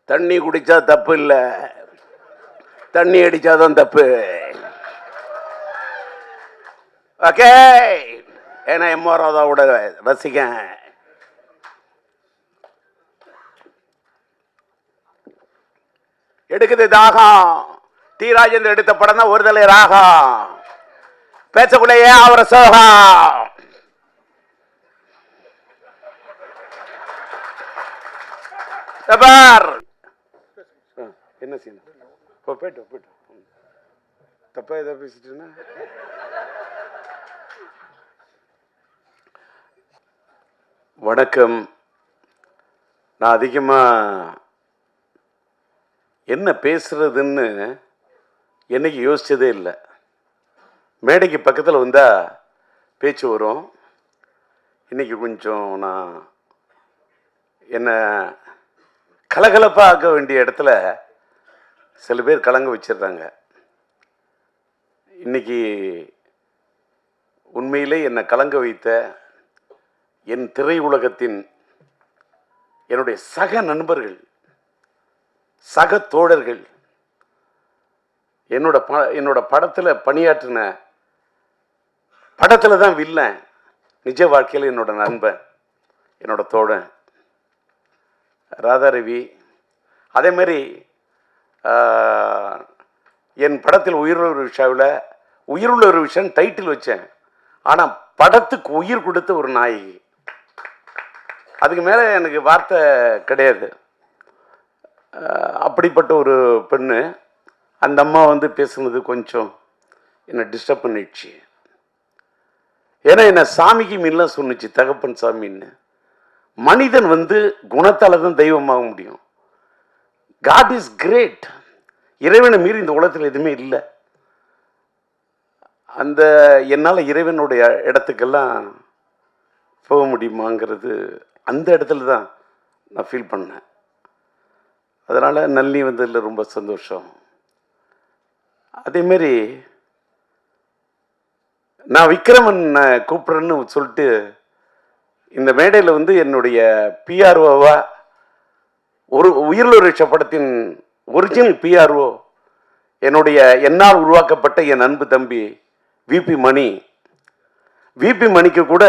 தண்ணி குடிச்சா தப்பு இல்லை, தண்ணி அடிச்சாதான் தப்பு. ஓகே, ஏன்னா எம்ஆர் ராதாவோட ரசிகன். எடுக்குது தாகம். டி ராஜேந்தர் எடுத்த படம் தான் ஒரு தலை ராகம். பேசக்குள்ளேயே அவரை சோகம். என்ன சீன்? போயிட்டு தப்பா ஏதோ பேசிட்டு. வணக்கம். நான் அதிகமாக என்ன பேசுறதுன்னு என்னைக்கு யோசிச்சதே இல்லை. மேடைக்கு பக்கத்தில் வந்தால் பேச்சு வரும். இன்னைக்கு கொஞ்சம் நான் என்ன கலகலப்பாக ஆக்க வேண்டிய இடத்துல சில பேர் கலங்க வச்சிடுறாங்க. இன்னைக்கு உண்மையிலே என்னை கலங்க வைத்த என் திரை உலகத்தின் என்னுடைய சக நண்பர்கள், சக தோழர்கள், என்னோட படத்தில் பணியாற்றின, படத்தில் தான் வில்லன், நிஜ வாழ்க்கையில் என்னோட நண்பன், என்னோட தோழன் ராதாரவி. அதே மாதிரி என் படத்தில் உயிருள்ள ஒரு விஷாவில் உயிருள்ள ஒரு விஷயம் டைட்டில் வச்சேன். ஆனால் படத்துக்கு உயிர் கொடுத்த ஒரு நாயகி. அதுக்கு மேலே எனக்கு வார்த்தை கிடையாது. அப்படிப்பட்ட ஒரு பெண்ணு. அந்த அம்மா வந்து பேசுனது கொஞ்சம் என்னை டிஸ்டர்ப் பண்ணிடுச்சு. ஏன்னா என்னை சாமிக்கு மீன்லாம் சொன்னிச்சு, தகப்பன் சாமின்னு. மனிதன் வந்து குணத்தால் தான் தெய்வமாக முடியும். God is great. இறைவனை மீறி இந்த உலகத்தில் எதுவுமே இல்லை. அந்த என்னால் இறைவனுடைய இடத்துக்கெல்லாம் போக முடியுமாங்கிறது அந்த இடத்துல தான் நான் ஃபீல் பண்ணேன். அதனால் நல்லி வந்ததில் ரொம்ப சந்தோஷம். அதேமாரி நான் விக்ரமன் கூப்பிட்றேன்னு சொல்லிட்டு இந்த மேடையில் வந்து என்னுடைய பிஆர்ஓவா ஒரு உயிர்லொரு படத்தின் ஒரிஜினல் பிஆர்ஓ என்னுடைய என்னால் உருவாக்கப்பட்ட என் அன்பு தம்பி விபி மணி. விபி மணிக்கு கூட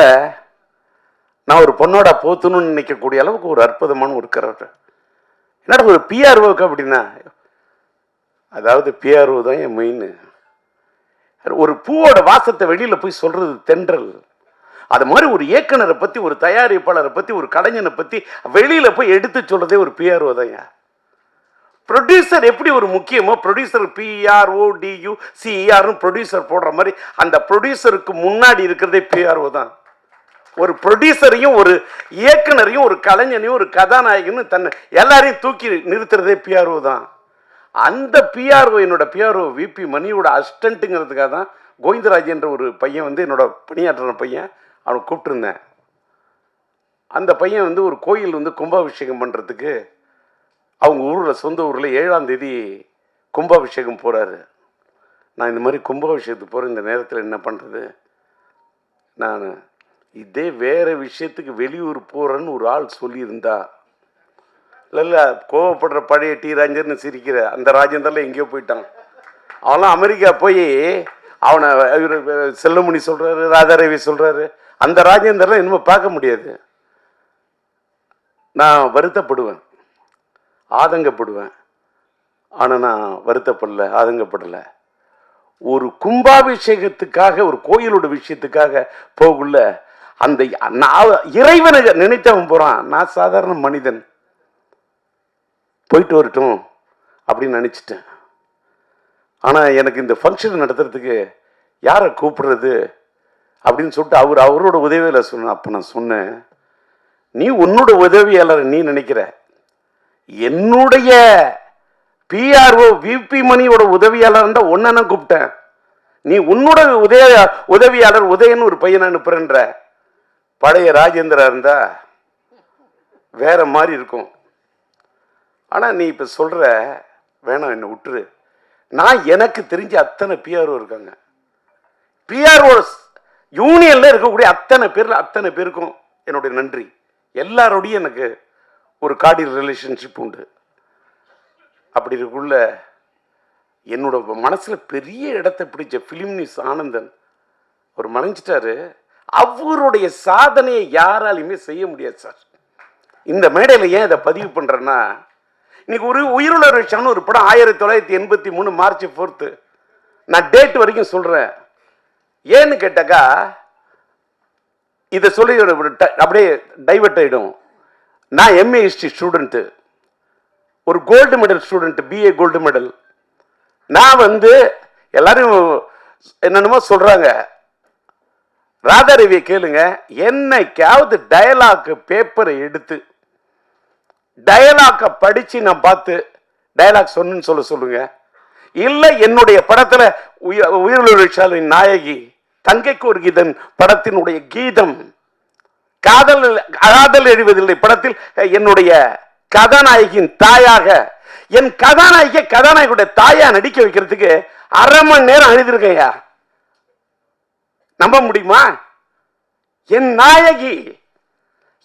நான் ஒரு பொண்ணோட போத்தணும்னு நினைக்கக்கூடிய அளவுக்கு ஒரு அற்புதமான ஒரு கரெக்டர். என்னடா ஒரு பிஆர்ஓக்கு அப்படின்னா, அதாவது பிஆர்ஓ தான் என் மெயின். ஒரு பூவோட வாசத்தை வெளியில் போய் சொல்றது தென்றல். அது மாதிரி ஒரு இயக்குனரை பற்றி, ஒரு தயாரிப்பாளரை பற்றி, ஒரு கலைஞனை பற்றி வெளியில் போய் எடுத்து சொல்றதே ஒரு பிஆர்ஓ தான். ப்ரொடியூசர் எப்படி ஒரு முக்கியமோ, ப்ரொடியூசர் பிஆர்ஓடியூ சிஆர்னு ப்ரொடியூசர் போடுற மாதிரி அந்த ப்ரொடியூசருக்கு முன்னாடி இருக்கிறதே பிஆர்ஓ தான். ஒரு ப்ரொடியூசரையும் ஒரு இயக்குனரையும் ஒரு கலைஞனையும் ஒரு கதாநாயகனும் தன்னை எல்லாரையும் தூக்கி நிறுத்துறதே பிஆர்ஓ தான். அந்த பிஆர்ஓ என்னோட பிஆர்ஓ விபி மணியோட அசிஸ்டண்ட்டுங்கிறதுக்காக தான் கோவிந்தராஜ் என்ற ஒரு பையன் வந்து என்னோட பணியாற்றின பையன், அவனை கூப்பிட்டுருந்தேன். அந்த பையன் வந்து ஒரு கோயில் வந்து கும்பாபிஷேகம் பண்ணுறதுக்கு அவங்க ஊரில், சொந்த ஊரில் 7ஆம் தேதி கும்பாபிஷேகம் போகிறாரு. நான் இந்த மாதிரி கும்பாபிஷேகத்துக்கு போகிற இந்த நேரத்தில் என்ன பண்ணுறது, நான் இதே வேறு விஷயத்துக்கு வெளியூர் போகிறேன்னு ஒரு ஆள் சொல்லியிருந்தா, இல்லை கோவப்படுற பழைய டி ராஜேந்தர்னு சிரிக்கிற அந்த ராஜேந்தர்லாம் எங்கேயோ போயிட்டான். அவன்லாம் அமெரிக்கா போய் அவனை இவர் செல்லுமணி சொல்கிறாரு, ராதாரவி சொல்கிறாரு. அந்த ராஜேந்தர்லாம் இன்னும் பார்க்க முடியாது. நான் வருத்தப்படுவேன், ஆதங்கப்படுவேன். ஆனால் நான் வருத்தப்படலை, ஆதங்கப்படலை. ஒரு கும்பாபிஷேகத்துக்காக, ஒரு கோயிலோட விஷயத்துக்காக போகுள்ள அந்த இறைவனை நினைத்தவன் போகிறான். நான் சாதாரண மனிதன், போயிட்டு வரட்டும் அப்படின்னு நினச்சிட்டேன். ஆனால் எனக்கு இந்த ஃபங்க்ஷன் நடத்துறதுக்கு யாரை கூப்பிடுறது அப்படின்னு சொல்லிட்டு அவரோட உதவியாளர் சொன்ன. அப்போ நான் சொன்னேன், நீ உன்னோட உதவியாளர் நீ நினைக்கிற, என்னுடைய பிஆர்ஓ விபி மணியோட உதவியாளர் இருந்தால் ஒன்ன நான் கூப்பிட்டேன். நீ உன்னோட உதவியாளர் உதயன்னு ஒரு பையனை அனுப்புறன்ற. பழைய ராஜேந்திரா இருந்தா வேற மாதிரி இருக்கும். ஆனால் நீ இப்போ சொல்ற வேணாம், என்னை விட்டுரு. நான் எனக்கு தெரிஞ்ச அத்தனை பிஆர்ஓ இருக்காங்க. பிஆர்ஓ யூனியன்ல இருக்கக்கூடிய அத்தனை பேருக்கும் என்னுடைய நன்றி. எல்லாரோடையும் எனக்கு ஒரு கார்டியல் ரிலேஷன்ஷிப் உண்டு. அப்படி இருக்குள்ள என்னோட மனசுல பெரிய இடத்தை பிடிச்ச ஃபிலிம் நியூஸ் ஆனந்தன் அவர் மறைஞ்சிட்டாரு. அவருடைய சாதனையை யாராலையுமே செய்ய முடியாது சார். இந்த மேடையில் ஏன் இதை பதிவு பண்றேன்னா, இன்னைக்கு ஒரு உயிருள்ள ரஷான்னு ஒரு படம் 1983 மார்ச் 4 நான் டேட் வரைக்கும் சொல்றேன். ஏன்னு கேட்டாக்கா இதை சொல்லி அப்படியே டைவர்ட் ஆயிடும். நான் எம்ஏ ஹிஸ்டரி ஸ்டூடெண்ட், ஒரு gold medal student, BA gold medal. நான் வந்து எல்லாரும் என்னென்னமோ சொல்றாங்க. ராதாரவியை கேளுங்க, என்னைக்காவது டயலாக் பேப்பரை எடுத்து டயலாக படிச்சு நான் பார்த்து டயலாக் சொன்னு சொல்லுங்க. இல்ல என்னுடைய படத்துல உயிரிழந்த நாயகி தங்கைக்கு ஒரு கீதம் படத்தினுடைய கீதம், காதல் எழுவதில்லை படத்தில் என்னுடைய கதாநாயகியின் தாயாக, என் கதாநாயகியுடைய தாயா நடிக்க வைக்கிறதுக்கு 1/2 மணி நேரம் அழுதிருக்கையா, நம்ப முடியுமா? என் நாயகி,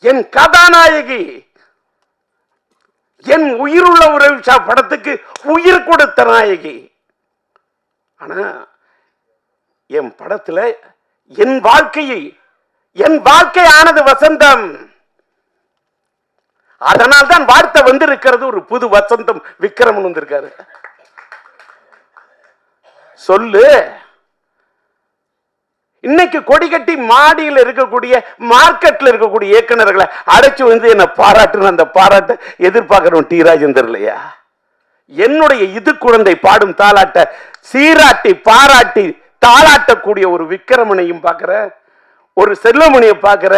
என் கதாநாயகி, என் உயிருள்ள உறவு படத்துக்கு உயிர் கொடுத்த நாயகி. ஆனா என் படத்துல என் வாழ்க்கை ஆனது வசந்தம். அதனால் தான் வார்த்தை வந்திருக்கிறது, ஒரு புது வசந்தம் விக்ரமன் வந்திருக்காரு. சொல்லு. இன்னைக்கு கொடி கட்டி மாடியில் இருக்கக்கூடிய மார்க்கெட்ல இருக்கக்கூடிய இயக்குநர்களை அடைச்சு வந்து என்ன பாராட்டு, அந்த பாராட்ட எதிர்பார்க்கிறோம் டி ராஜேந்தர் இல்லையா? என்னுடைய இது குழந்தை பாடும் தாலாட்ட சீராட்டி பாராட்டி தாளாட்டக்கூடிய ஒரு விக்ரமனையும் பார்க்கிற, ஒரு செல்வமணியை பார்க்கிற,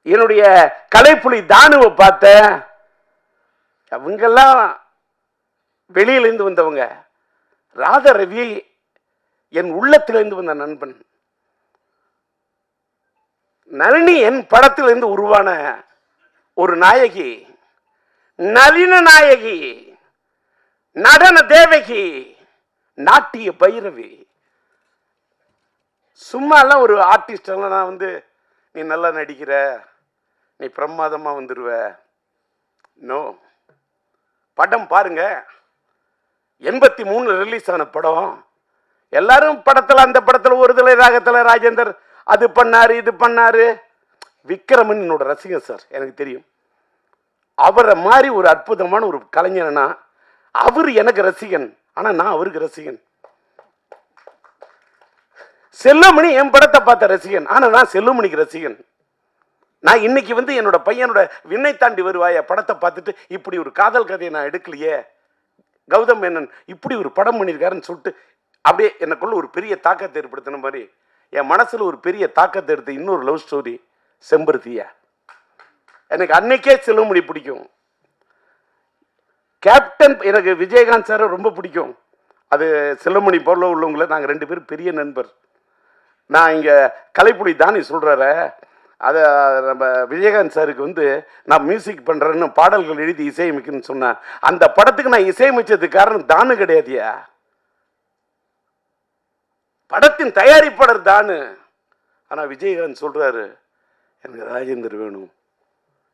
என்னுடைய கலைப்புலி தானுவை பார்த்த. அவங்கெல்லாம் வெளியிலிருந்து வந்தவங்க. ராதா ரவி என் உள்ளத்திலிருந்து வந்த நண்பன். நளினி என் படத்திலிருந்து உருவான ஒரு நாயகி, நளின நாயகி, நடன தேவகி, நாட்டிய பைரவி. சும்மா எல்லாம் ஒரு ஆர்டிஸ்ட் நான் வந்து நீ நல்லா நடிக்கிற, நீ பிரமாதமா வந்துருவ. நோ. படம் பாருங்க, 83 ரிலீஸ் ஆன படம். எல்லாரும் படத்துல, அந்த படத்துல ஒரு தலை ராகத்துல ராஜேந்தர் அது பண்ணாரு இது பண்ணாரு. விக்ரமன் என்னோட ரசிகன் சார், எனக்கு தெரியும். அவரை மாதிரி ஒரு அற்புதமான ஒரு கலைஞனா அவர் எனக்கு ரசிகன், ஆனா நான் அவருக்கு ரசிகன். செல்லுமணி என் படத்தை பார்த்த ரசிகன், ஆனா நான் செல்லுமணிக்கு ரசிகன். நான் இன்னைக்கு வந்து என்னோட பையனோட விண்ணை தாண்டி வருவாய படத்தை பார்த்துட்டு இப்படி ஒரு காதல் கதையை நான் எடுக்கலையே, கௌதம் மேனன் இப்படி ஒரு படம் பண்ணியிருக்காருன்னு சொல்லிட்டு அப்படியே எனக்குள்ள ஒரு பெரிய தாக்கத்தை ஏற்படுத்தின மாதிரி என் மனசுல ஒரு பெரிய தாக்கத்தை எடுத்து இன்னொரு லவ் ஸ்டோரி செம்பருத்தியா. எனக்கு அன்னைக்கே செல்லுமணி பிடிக்கும். கேப்டன் எனக்கு விஜயகாந்த் சார் ரொம்ப பிடிக்கும். அது செல்லுமணி போல உள்ளவங்கள நாங்கள் 2 பேரும் பெரிய நண்பர். நான் இங்கே கலைப்புலி தானி சொல்கிறார, அதை நம்ம விஜயகாந்த் சாருக்கு வந்து நான் மியூசிக் பண்ணுறேன்னு பாடல்கள் எழுதி இசையமைக்கணும்னு சொன்னேன். அந்த படத்துக்கு நான் இசையமைச்சதுக்கு காரணம் தானு கிடையாதியா, படத்தின் தயாரிப்பாளர் தானு. ஆனால் விஜயகாந்த் சொல்கிறாரு, எனக்கு ராஜேந்தர் வேணும்,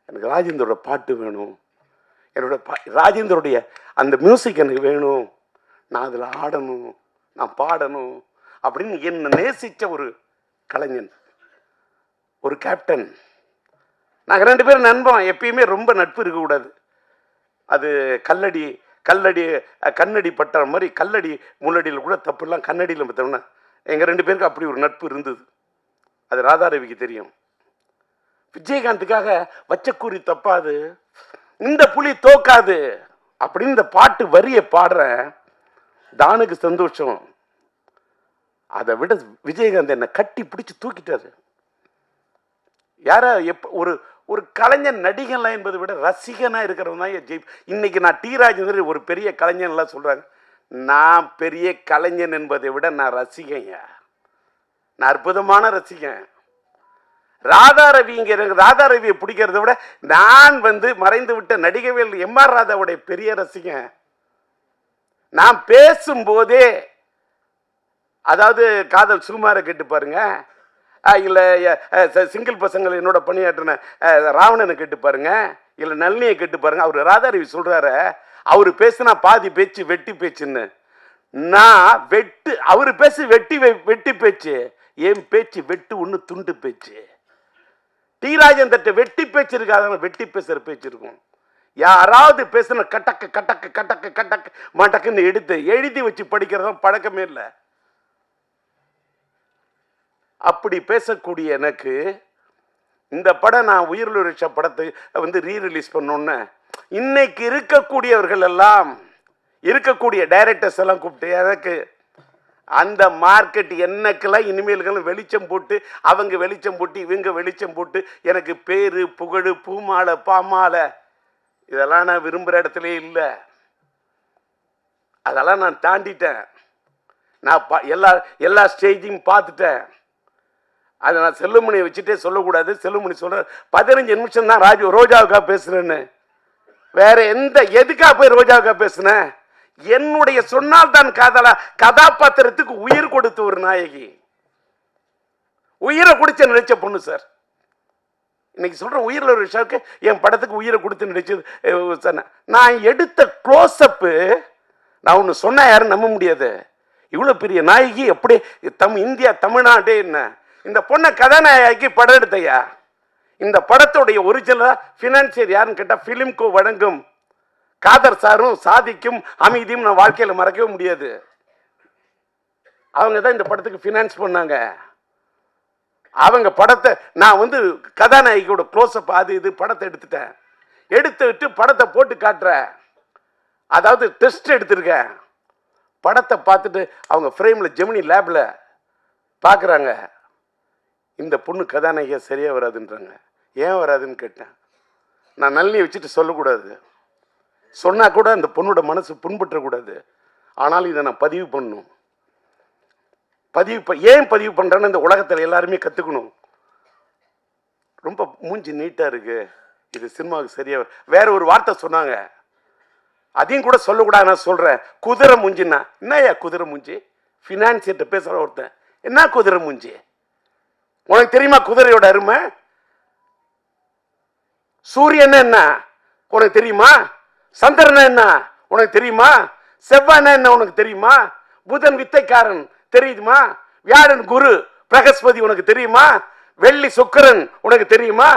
எனக்கு ராஜேந்தரோட பாட்டு வேணும், என்னோட ராஜேந்தருடைய அந்த மியூசிக் எனக்கு வேணும், நான் அதில் ஆடணும், நான் பாடணும் அப்படின்னு என்னை நேசித்த ஒரு கலைஞன், ஒரு கேப்டன். நாங்கள் 2 பேரும் நண்பன். எப்பயுமே ரொம்ப நட்பு இருக்கக்கூடாது. அது கண்ணடி பட்டுற மாதிரி கல்லடி முள்ளடியில் கூட தப்பு இல்லாம், கண்ணடியில் பார்த்தோம்னா எங்கள் 2 பேருக்கு அப்படி ஒரு நட்பு இருந்தது. அது ராதாரவிக்கு தெரியும். விஜயகாந்துக்காக வச்சக்கூறி தப்பாது, இந்த புலி தோக்காது அப்படின்னு இந்த பாட்டு வரிய பாடுறேன். தானுக்கு சந்தோஷம். அதை விட விஜயகாந்த் என்னை கட்டி பிடிச்சு தூக்கிட்டாரு. யாரா ஒரு ஒரு கலைஞன் நடிகன்லாம் என்பதை விட ரசிகனா இருக்கிறவன் தான் ஜெய். இன்னைக்கு நான் டி ராஜேந்தர் ஒரு பெரிய கலைஞன்லாம் சொல்றாங்க. நான் பெரிய கலைஞன் என்பதை விட நான் ரசிகன், நான் அற்புதமான ரசிகன். ராதாரவியை பிடிக்கிறத விட நான் வந்து மறைந்து விட்ட நடிகவேல் எம்.ஆர். ராதாவுடைய பெரிய ரசிகன். நான் பேசும்போதே, அதாவது காதல் சுகுமாரை கேட்டு பாருங்க, இல்லை சிங்கிள் பசங்கள் என்னோட பணியாற்றின ராவணனை கேட்டு பாருங்க, இல்லை நளினியை கேட்டு பாருங்க. அவர் ராதாரவி சொல்றாரு, அவரு பேசுனா பாதி பேச்சு வெட்டி பேச்சுன்னு. நான் அவரு பேசு வெட்டி பேச்சு, என் பேச்சு வெட்டு ஒண்ணு துண்டு பேச்சு. டி ராஜேந்தர்ட்ட வெட்டி பேச்சு இருக்காது, வெட்டி பேசுற பேச்சு இருக்கும். யாராவது பேசுன கட்டக்கு கட்டக்கு கட்டக்கு கட்டக்கு மட்டக்குன்னு எடுத்து எழுதி வச்சு படிக்கிறதும் பழக்கமே இல்லை. அப்படி பேசக்கூடிய எனக்கு இந்த படம், நான் உயிரிழு படத்தை வந்து ரீரிலீஸ் பண்ணோன்னு இன்னைக்கு இருக்கக்கூடியவர்கள் எல்லாம், இருக்கக்கூடிய டைரக்டர்ஸ் எல்லாம் கூப்பிட்டு எனக்கு அந்த மார்க்கெட் என்னக்கெல்லாம் இனிமேல்களும் வெளிச்சம் போட்டு, அவங்க வெளிச்சம் போட்டு இவங்க வெளிச்சம் போட்டு எனக்கு பேரு புகழ் பூமாலை பாமாலை இதெல்லாம் நான் விரும்புகிற இடத்துல இல்லை. அதெல்லாம் நான் தாண்டிட்டேன். நான் எல்லா ஸ்டேஜையும் பார்த்துட்டேன். அதை நான் செல்லுமணியை வச்சுட்டே சொல்லக்கூடாது. செல்லுமணி சொல்ற 15 நிமிஷம் தான் ரோஜாவுக்கா பேசுறேன்னு. வேற எதுக்கா போய் ரோஜாவுக்கா பேசுனேன்? என்னுடைய சொன்னால் தான் காதலா கதாபாத்திரத்துக்கு உயிர் கொடுத்த ஒரு நாயகி, உயிரை குடிச்ச நினைச்ச பொண்ணு சார். இன்னைக்கு சொல்ற உயிரில் ஒரு விஷயத்துக்கு என் படத்துக்கு உயிரை கொடுத்து நடிச்சது. நான் எடுத்த க்ளோஸ்அப்பு, நான் ஒன்று சொன்னா யாரும் நம்ப முடியாது. இவ்வளோ பெரிய நாயகி எப்படி இந்தியா தமிழ்நாடே என்ன இந்த பொண்ணை கதாநாயகி படம் எடுத்தையா? இந்த படத்துடைய ஒரிஜினலா பினான்சியர் யாருன்னு கேட்டா பிலிம்கோ வழங்கும் காதர் சாரும் சாதிக்கும் அமைதியும் நான் வாழ்க்கையில மறக்கவே முடியாது. அவங்க தான் இந்த படத்துக்கு பினான்ஸ் பண்ணாங்க. அவங்க படத்தை நான் வந்து கதாநாயகியோட க்ளோஸ்அப் அது இது படத்தை எடுத்துட்டு படத்தை போட்டு காட்டுறேன். அதாவது டெஸ்ட் எடுத்திருக்கேன். படத்தை பார்த்துட்டு அவங்க ஃப்ரேம்ல ஜெமினி லேப்ல பார்க்குறாங்க, இந்த பொண்ணு கதாநாயகியா சரியா வராதுன்றாங்க. ஏன் வராதுன்னு கேட்டேன். நான் நல்லி வச்சுட்டு சொல்லக்கூடாது, சொன்னா கூட அந்த பொண்ணோட மனசு புண்பற்றக்கூடாது. ஆனால் இதை நான் பதிவு பண்ணணும். ஏன் பதிவு பண்றேன்னு இந்த உலகத்தில் எல்லாருமே கத்துக்கணும். ரொம்ப மூஞ்சி நீட்டா இருக்கு, இது சினிமாவுக்கு சரியா. வேற ஒரு வார்த்தை சொன்னாங்க, அதையும் கூட சொல்லக்கூடாது. நான் சொல்றேன், குதிரை மூஞ்சின்னா என்னையா குதிரை மூஞ்சி? பினான்சியர்ட்ட பேசுற ஒருத்தன், என்ன குதிரை மூஞ்சி? உனக்கு தெரியுமா குதிரையோட அருமை? சூரியன் என்ன உனக்கு தெரியுமா? சந்திரன் என்ன உனக்கு தெரியுமா? செவ்வாய் என்ன உனக்கு தெரியுமா? புதன் வித்தைக்காரன் தெரியுமா? வியாழன் குரு பிரகஸ்பதி உனக்கு தெரியுமா? வெள்ளி சுக்கிரன் உனக்கு தெரியுமா?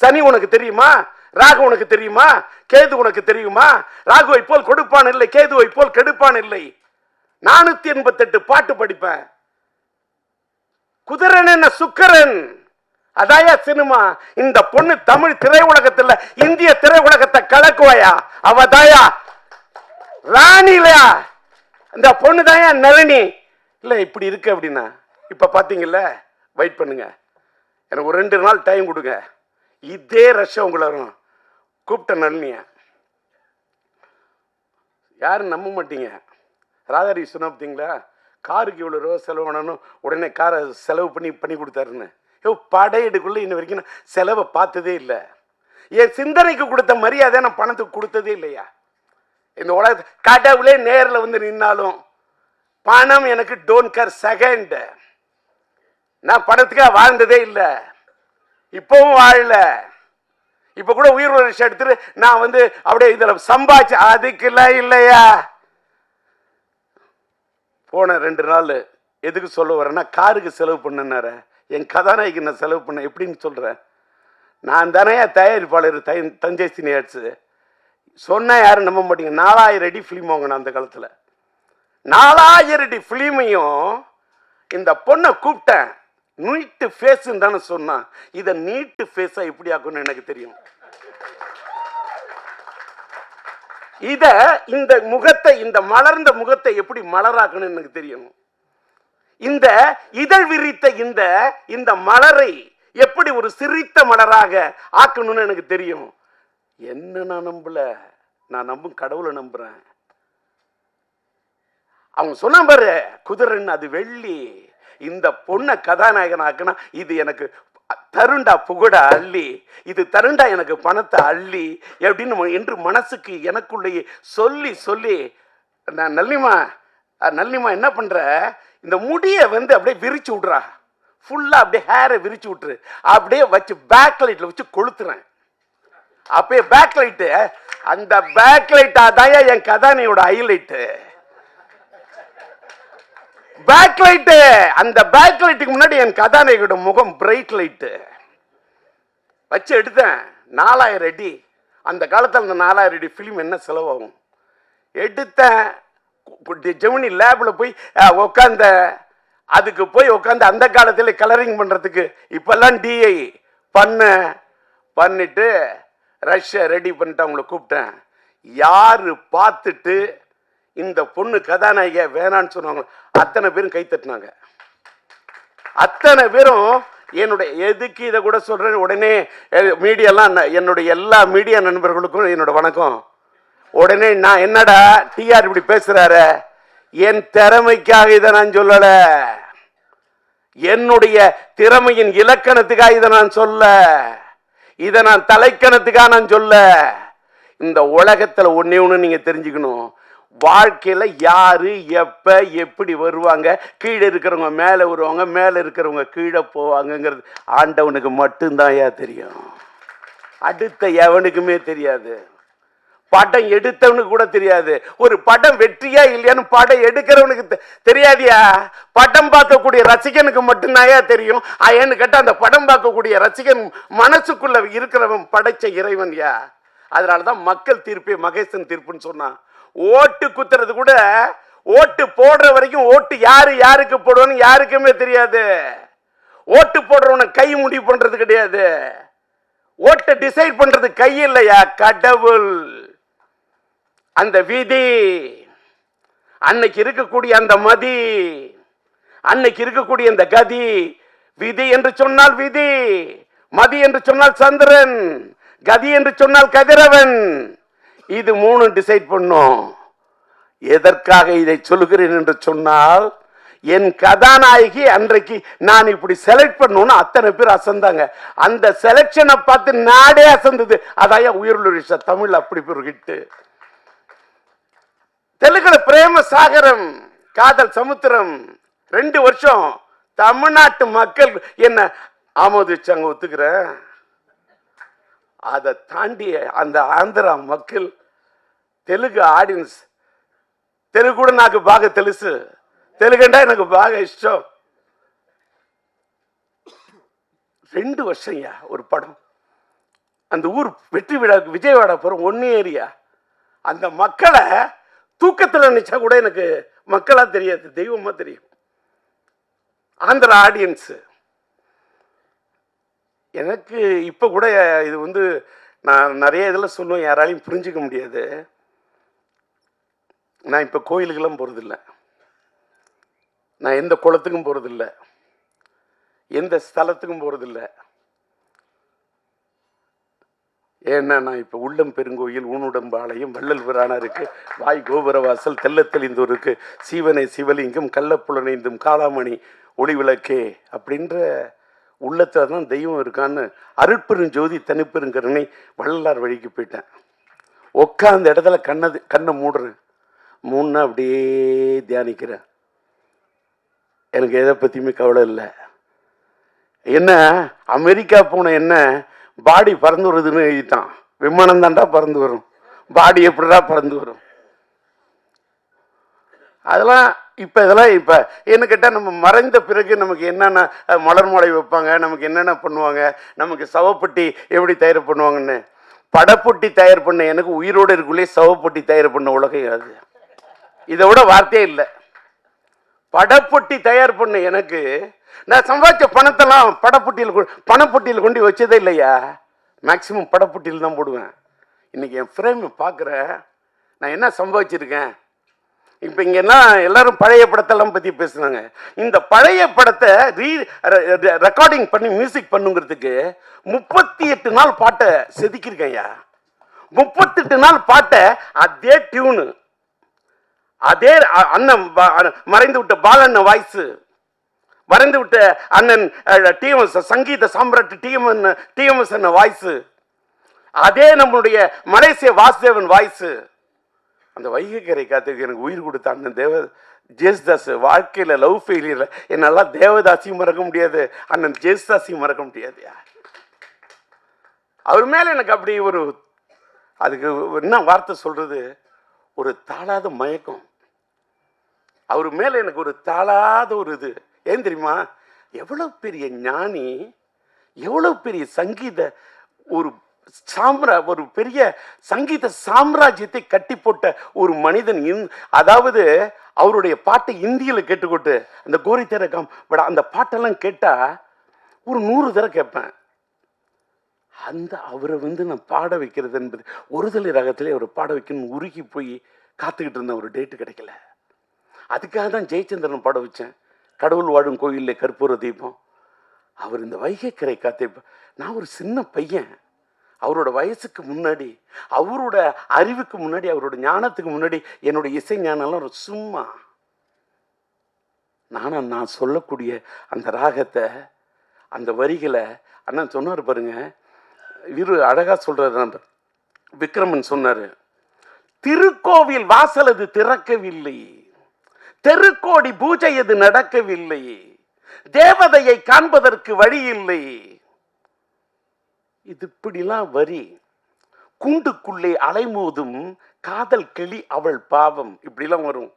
சனி உனக்கு தெரியுமா? ராகு உனக்கு தெரியுமா? கேது உனக்கு தெரியுமா? ராகுவை போல் கொடுப்பான் இல்லை, கேதுவை போல் கெடுப்பான் இல்லை. 488 பாட்டு படிப்பேன். குதிரன் என்ன சுக்கிரன்? அதாயா சினிமா. இந்த பொண்ணு தமிழ் திரையுலகத்துல இந்திய திரையுலகத்தை கலக்குவாயா? அவதாயா ராணி இல்லையா? இந்த பொண்ணு தாயா நளினி. இல்ல இப்படி இருக்கு அப்படின்னா இப்ப பாத்தீங்கல்ல, வெயிட் பண்ணுங்க, எனக்கு ஒரு 2 நாள் டைம் கொடுங்க. இதே ரஷ்யா உங்களை வரும். கூப்பிட்ட நளினிய யாரும் நம்ப மாட்டீங்க. ராதாரி சொன்ன பார்த்தீங்களா, காருக்கு இவ்வளோ ரூபா செலவு பண்ணணும், உடனே காரை செலவு பண்ணி கொடுத்தாருன்னு. படையெடுக்குள்ள இன்ன வரைக்கும் நான் செலவை பார்த்ததே இல்லை. என் சிந்தனைக்கு கொடுத்த மரியாதை நான் பணத்துக்கு கொடுத்ததே இல்லையா? இந்த உலக கடவுளே நேரில் வந்து நின்னாலும் பணம் எனக்கு டோன்ட் கேர் செகண்ட். நான் பணத்துக்காக வாழ்ந்ததே இல்லை, இப்பவும் வாழல. இப்ப கூட உயிர் வருஷம் எடுத்துட்டு நான் வந்து அப்படியே இதுல சம்பாதிச்சு அதுக்கெல்லாம் இல்லையா. போன 2 நாள் எதுக்கு சொல்ல வரேன்னா, காருக்கு செலவு பண்ணனார என் கதாநாயகி நான் செலவு பண்ண எப்படின்னு சொல்றேன். நான் தானே தயாரிப்பாளர் தஞ்சை சினியாட்ஸ். சொன்னா யாரும் நம்ப மாட்டீங்க. 4000 அடி ஃபிலிம் வாங்கினேன் அந்த காலத்துல. 4000 அடி ஃபிலிமையும் இந்த பொண்ணை கூப்பிட்டேன். நீட்டு ஃபேஸ் தானே சொன்னான். இதை நீட்டு ஃபேஸா எப்படி ஆக்கணும்னு எனக்கு தெரியும். இந்த முகத்தை, இந்த மலர்ந்த முகத்தை எப்படி மலராக்கணும்னு எனக்கு தெரியும். இந்த இதழ் விரித்த இந்த மலரை எப்படி ஒரு சிரித்த மலராக ஆக்கணும்னு எனக்கு தெரியும். என்ன நான் நம்பல, நான் நம்பும் கடவுளை நம்புறேன். அவங்க சொன்ன பாரு, குதிரைன்னு அது வெள்ளி. இந்த பொண்ணை கதாநாயகன் ஆக்குனா இது எனக்கு தருண்டா புகழா அள்ளி, இது தருண்டா எனக்கு பணத்தை அள்ளி எப்படின்னு என்று மனசுக்கு எனக்குள்ளேயே சொல்லி சொல்லி நான் நல்லிமா என்ன பண்ற, இந்த முடியை வந்து அப்படியே விரிச்சு விட்றா, ஃபுல்லா அப்படியே ஹேரை விரிச்சு விட்டுரு, அப்படியே வச்சு பேக் லைட்ல வச்சு கொளுத்துறேன். அப்பயே பேக் லைட்டு, அந்த பேக் லைட் அதான் என் கதானியோட ஹைலைட்டு. பேக் லைட்டு, அந்த பேக் லைட்டுக்கு முன்னாடி என் கதாநாயகியோட முகம் பிரைட் லைட்டு வச்சு எடுத்தேன். 4000 அடி. அந்த காலத்தில் அந்த 4000 அடி ஃபிலிம் என்ன செலவாகும் எடுத்தேன். ஜெமினி லேப்ல போய் உட்காந்த, அதுக்கு போய் உட்காந்து அந்த காலத்தில் கலரிங் பண்றதுக்கு இப்பெல்லாம் டிஐ பண்ணிட்டு ரஷ்ய ரெடி பண்ணிட்டு அவங்கள கூப்பிட்டேன். யாரு பார்த்துட்டு இந்த பொண்ணு கதாநாயகியா வேணான்னு சொன்னாங்க அத்தனை பேரும் கை தட்டினாங்க. அத்தனை பேரும் என்னுடைய எதுக்கு இதை கூட சொல்றேன். உடனே மீடியாலாம், என்னுடைய எல்லா மீடியா நண்பர்களுக்கும் என்னோட வணக்கம். உடனே நான் என்னடா டிஆர் இப்படி பேசுறாரு, என் திறமைக்காக இதை நான் சொல்லல, என்னுடைய திறமையின் இலக்கணத்துக்காக இதை நான் சொல்ல, இதை நான் தலைக்கணத்துக்காக நான் சொல்ல. இந்த உலகத்துல ஒன்னே ஒண்ணு நீங்க தெரிஞ்சுக்கணும், வாழ்க்கையில யாரு எப்ப எப்படி வருவாங்க, கீழே இருக்கிறவங்க மேல வருவாங்க, மேல இருக்கிறவங்க கீழே போவாங்கிறது ஆண்டவனுக்கு மட்டும்தான் தெரியும். அடுத்த எவனுக்குமே தெரியாது. படம் எடுத்தவனுக்கு கூட தெரியாது. ஒரு படம் வெற்றியா இல்லையான்னு படம் எடுக்கிறவனுக்கு தெரியாதியா. படம் பார்க்கக்கூடிய ரசிகனுக்கு மட்டும்தான் தெரியும். ஏன்னு கேட்டா அந்த படம் பார்க்கக்கூடிய ரசிகன் மனசுக்குள்ள இருக்கிறவன் படைச்ச இறைவன் யா. அதனாலதான் மக்கள் தீர்ப்பே மகேசன் தீர்ப்புன்னு சொன்னான். ஓட்டு குத்துறது கூட, ஓட்டு போடுற வரைக்கும் ஓட்டு யாரு யாருக்கு போடுவான்னு யாருக்குமே தெரியாது. ஓட்டு போடுறவனை கை முடிவு பண்றது கிடையாது. ஓட்டை டிசைட் பண்றது கை இல்லையா, கடவுள். அந்த விதி, அன்னைக்கு இருக்கக்கூடிய அந்த மதி, அன்னைக்கு இருக்கக்கூடிய அந்த கதி. விதி என்று சொன்னால் விதி, மதி என்று சொன்னால் சந்திரன், கதி என்று சொன்னால் கதிரவன். இது மூணு டிசைட் பண்ணும். எதற்காக இதை சொல்லுகிறேன் என்று சொன்னால், என் கதாநாயகி அன்றைக்கு நான் இப்படி செலக்ட் பண்ணணும்னு அத்தனை பேர் அசந்தாங்க. அந்த செலக்ஷனை பார்த்து நாடே அசந்தது. அதாய உயிர்லுரிஷ தமிழ் அப்படி ஒரு ஹிட்டு. தெலுங்குல பிரேம சாகரம், காதல் சமுத்திரம். 2 வருஷம் தமிழ்நாட்டு மக்கள் என்ன ஆமோதிச்சாங்க, ஒத்துக்கிறேன். அதை தாண்டி அந்த ஆந்திரா மக்கள், தெலுங்கு ஆடியன்ஸ், தெலுங்கு கூட నాకు బాగా తెలుసు, తెలుగంటే எனக்கு బాగా ఇష్టం. 2 வருஷம் ஒரு படம். அந்த ஊர் வெற்றி விழாவுக்கு விஜயவாடா போறோம், ஒன்னு ஏரியா. அந்த மக்களை தூக்கத்தில் நினைச்சா கூட எனக்கு மக்களா தெரியாது, தெய்வமா தெரியும். ஆந்திரா ஆடியன்ஸ் எனக்கு இப்ப கூட இது வந்து நான் நிறைய இதில் சொல்லுவேன், யாராலையும் புரிஞ்சுக்க முடியாது. நான் இப்ப கோயிலுக்கெல்லாம் போறதில்ல, நான் எந்த குளத்துக்கும் போறதில்ல, எந்த ஸ்தலத்துக்கும் போறதில்லை. ஏன்னா நான் இப்போ உள்ளம் பெருங்கோயில், ஊனுடம்பாளையம், வள்ளல் பிரானாருக்கு, வாய் கோபுரவாசல், தெல்லத்தெளிந்தோருக்கு, சீவனை சிவலிங்கம், கள்ளப்புலனைந்தும் காளாமணி ஒளி விளக்கே அப்படின்ற உள்ளத்தில் தான் தெய்வம் இருக்கான்னு அருட்பெருஞ்சோதி தனிப்பெருங்கருணை வள்ளலார் வழிக்கு போயிட்டேன். உட்காந்த இடத்துல கண்ணை மூடுறேன், மூணு அப்படியே தியானிக்கிறேன். எனக்கு எதை பற்றியுமே கவலை இல்லை. என்ன அமெரிக்கா போன என்ன பாடி பறந்து வருதுன்னு எழுதிட்டான். விமானம் தாண்டா பறந்து வரும், பாடி எப்படிடா பறந்து வரும்? அதெல்லாம் இதெல்லாம் என்ன கேட்டால், நம்ம மறைந்த பிறகு நமக்கு என்னென்ன மலர் மாலை வைப்பாங்க, நமக்கு என்னென்ன பண்ணுவாங்க, நமக்கு சவப்பட்டி எப்படி தயார் பண்ணுவாங்கன்னு. படப்பொட்டி தயார் பண்ண எனக்கு உயிரோடு இருக்குள்ளே சவப்பொட்டி தயார் பண்ண உலகம் அது. இதை விட வார்த்தையே இல்லை. படப்பொட்டி தயார் பண்ண எனக்கு, நான் சம்பாதிச்ச பணத்தெல்லாம் பணப்பொட்டியில் கொண்டு வச்சதே இல்லையா. மேக்சிமம் படப்பொட்டியில் தான் போடுவேன். இன்னைக்கு என் ஃப்ரேம் பார்க்குறேன், நான் என்ன சம்பாதிச்சிருக்கேன். இப்போ இங்கே எல்லாரும் பழைய படத்தெல்லாம் பற்றி பேசுனாங்க. இந்த பழைய படத்தை ரெக்கார்டிங் பண்ணி மியூசிக் பண்ணுங்கிறதுக்கு 38 நாள் பாட்டை செதுக்கியிருக்கேன்யா. 38 நாள் பாட்டை அதே டியூனு, அதே அண்ணன் மறைந்து விட்ட பாலண்ண வாய்ஸ், மறைந்து விட்ட அண்ணன் டிஎம்எஸ் சங்கீத சாம்ராட் டிஎம்எஸ் அண்ணன் வாய்ஸ், அதே நம்மளுடைய மலேசிய வாசுதேவன் வாய்ஸ். அந்த வைகைக்கரை காத்துக்கு எனக்கு உயிர் கொடுத்த அண்ணன் ஜேசுதாஸ். வாழ்க்கையில் லவ் ஃபெயிலியர்ல என்னால் தேவதாசியும் மறக்க முடியாது, அண்ணன் ஜேசுதாசியும் மறக்க முடியாது. அவர் மேலே எனக்கு அப்படி ஒரு, அதுக்கு என்ன வார்த்தை சொல்றது, ஒரு தாளாத மயக்கம். அவர் மேலே எனக்கு ஒரு தாளாத ஒரு இது. ஏன் தெரியுமா, எவ்வளவு பெரிய ஞானி, எவ்வளவு பெரிய சங்கீத ஒரு ஒரு பெரிய சங்கீத சாம்ராஜ்யத்தை கட்டி போட்ட ஒரு மனிதன். அதாவது அவருடைய பாட்டை இந்தியில கேட்டுக்கொண்டு அந்த கோரி திறக்கம் அந்த பாட்டெல்லாம் கேட்டா ஒரு 100 தடவை கேட்பேன். அந்த அவரை நான் பாட வைக்கிறது என்பது ஒருதலை ராகத்திலே அவர் பாட வைக்கணும்னு உருகி போய் காத்துக்கிட்டு இருந்தேன். ஒரு டேட்டு கிடைக்கல. அதுக்காக தான் ஜெயச்சந்திரன் பாட வச்சேன். கடவுள் வாழும் கோயிலில் கற்பூர தீபம். அவர் இந்த வைகை கரை காத்தே. நான் ஒரு சின்ன பையன், அவரோட வயசுக்கு முன்னாடி, அவரோட அறிவுக்கு முன்னாடி, அவரோட ஞானத்துக்கு முன்னாடி என்னோட இசை ஞானம்லாம் ஒரு சும்மா. நான் சொல்லக்கூடிய அந்த ராகத்தை, அந்த வரிகளை அண்ணன் சொன்னார் பாருங்க. அழகா சொல்றாரு. விக்ரமன் சொன்னாரு, திருக்கோவில் வாசல் அது திறக்கவில்லை, தெருக்கோடி பூஜை அது நடக்கவில்லை, தேவதையை காண்பதற்கு வழி இல்லை. இது இப்படிலாம் வரி. கூண்டுக்குள்ளே அலைமோதும் காதல் கிளி அவள் பாவம், இப்படிலாம் வரும்.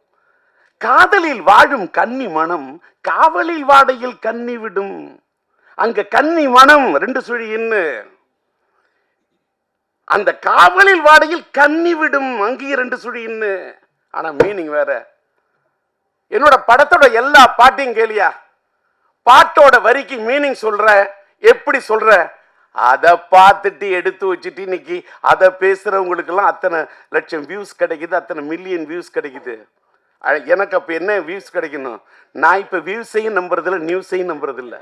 காதலில் வாழும் கன்னி மனம் காவலில் வாடையில் கன்னி விடும். அங்க கன்னி மனம் 2 சுழி இன்னு, அந்த காவலில் வாடையில் கன்னி விடும், அங்கேயும் 2 சுழி இன்னு. ஆனா மீனிங் வேற. என்னோட படத்தோட எல்லா பாட்டையும் கேளியா, பாட்டோட வரிக்கு மீனிங் சொல்ற, எப்படி சொல்ற, அதை பார்த்துட்டு எடுத்து வச்சுட்டு இன்னைக்கு அதை பேசுறவங்களுக்கெல்லாம் அத்தனை லட்சம் வியூஸ் கிடைக்குது, அத்தனை மில்லியன் வியூஸ் கிடைக்குது. எனக்கு அப்ப என்ன வியூஸ் கிடைக்கணும்? நான் இப்ப வியூஸையும் நம்புறதில்ல, நியூஸையும் நம்புறதில்ல.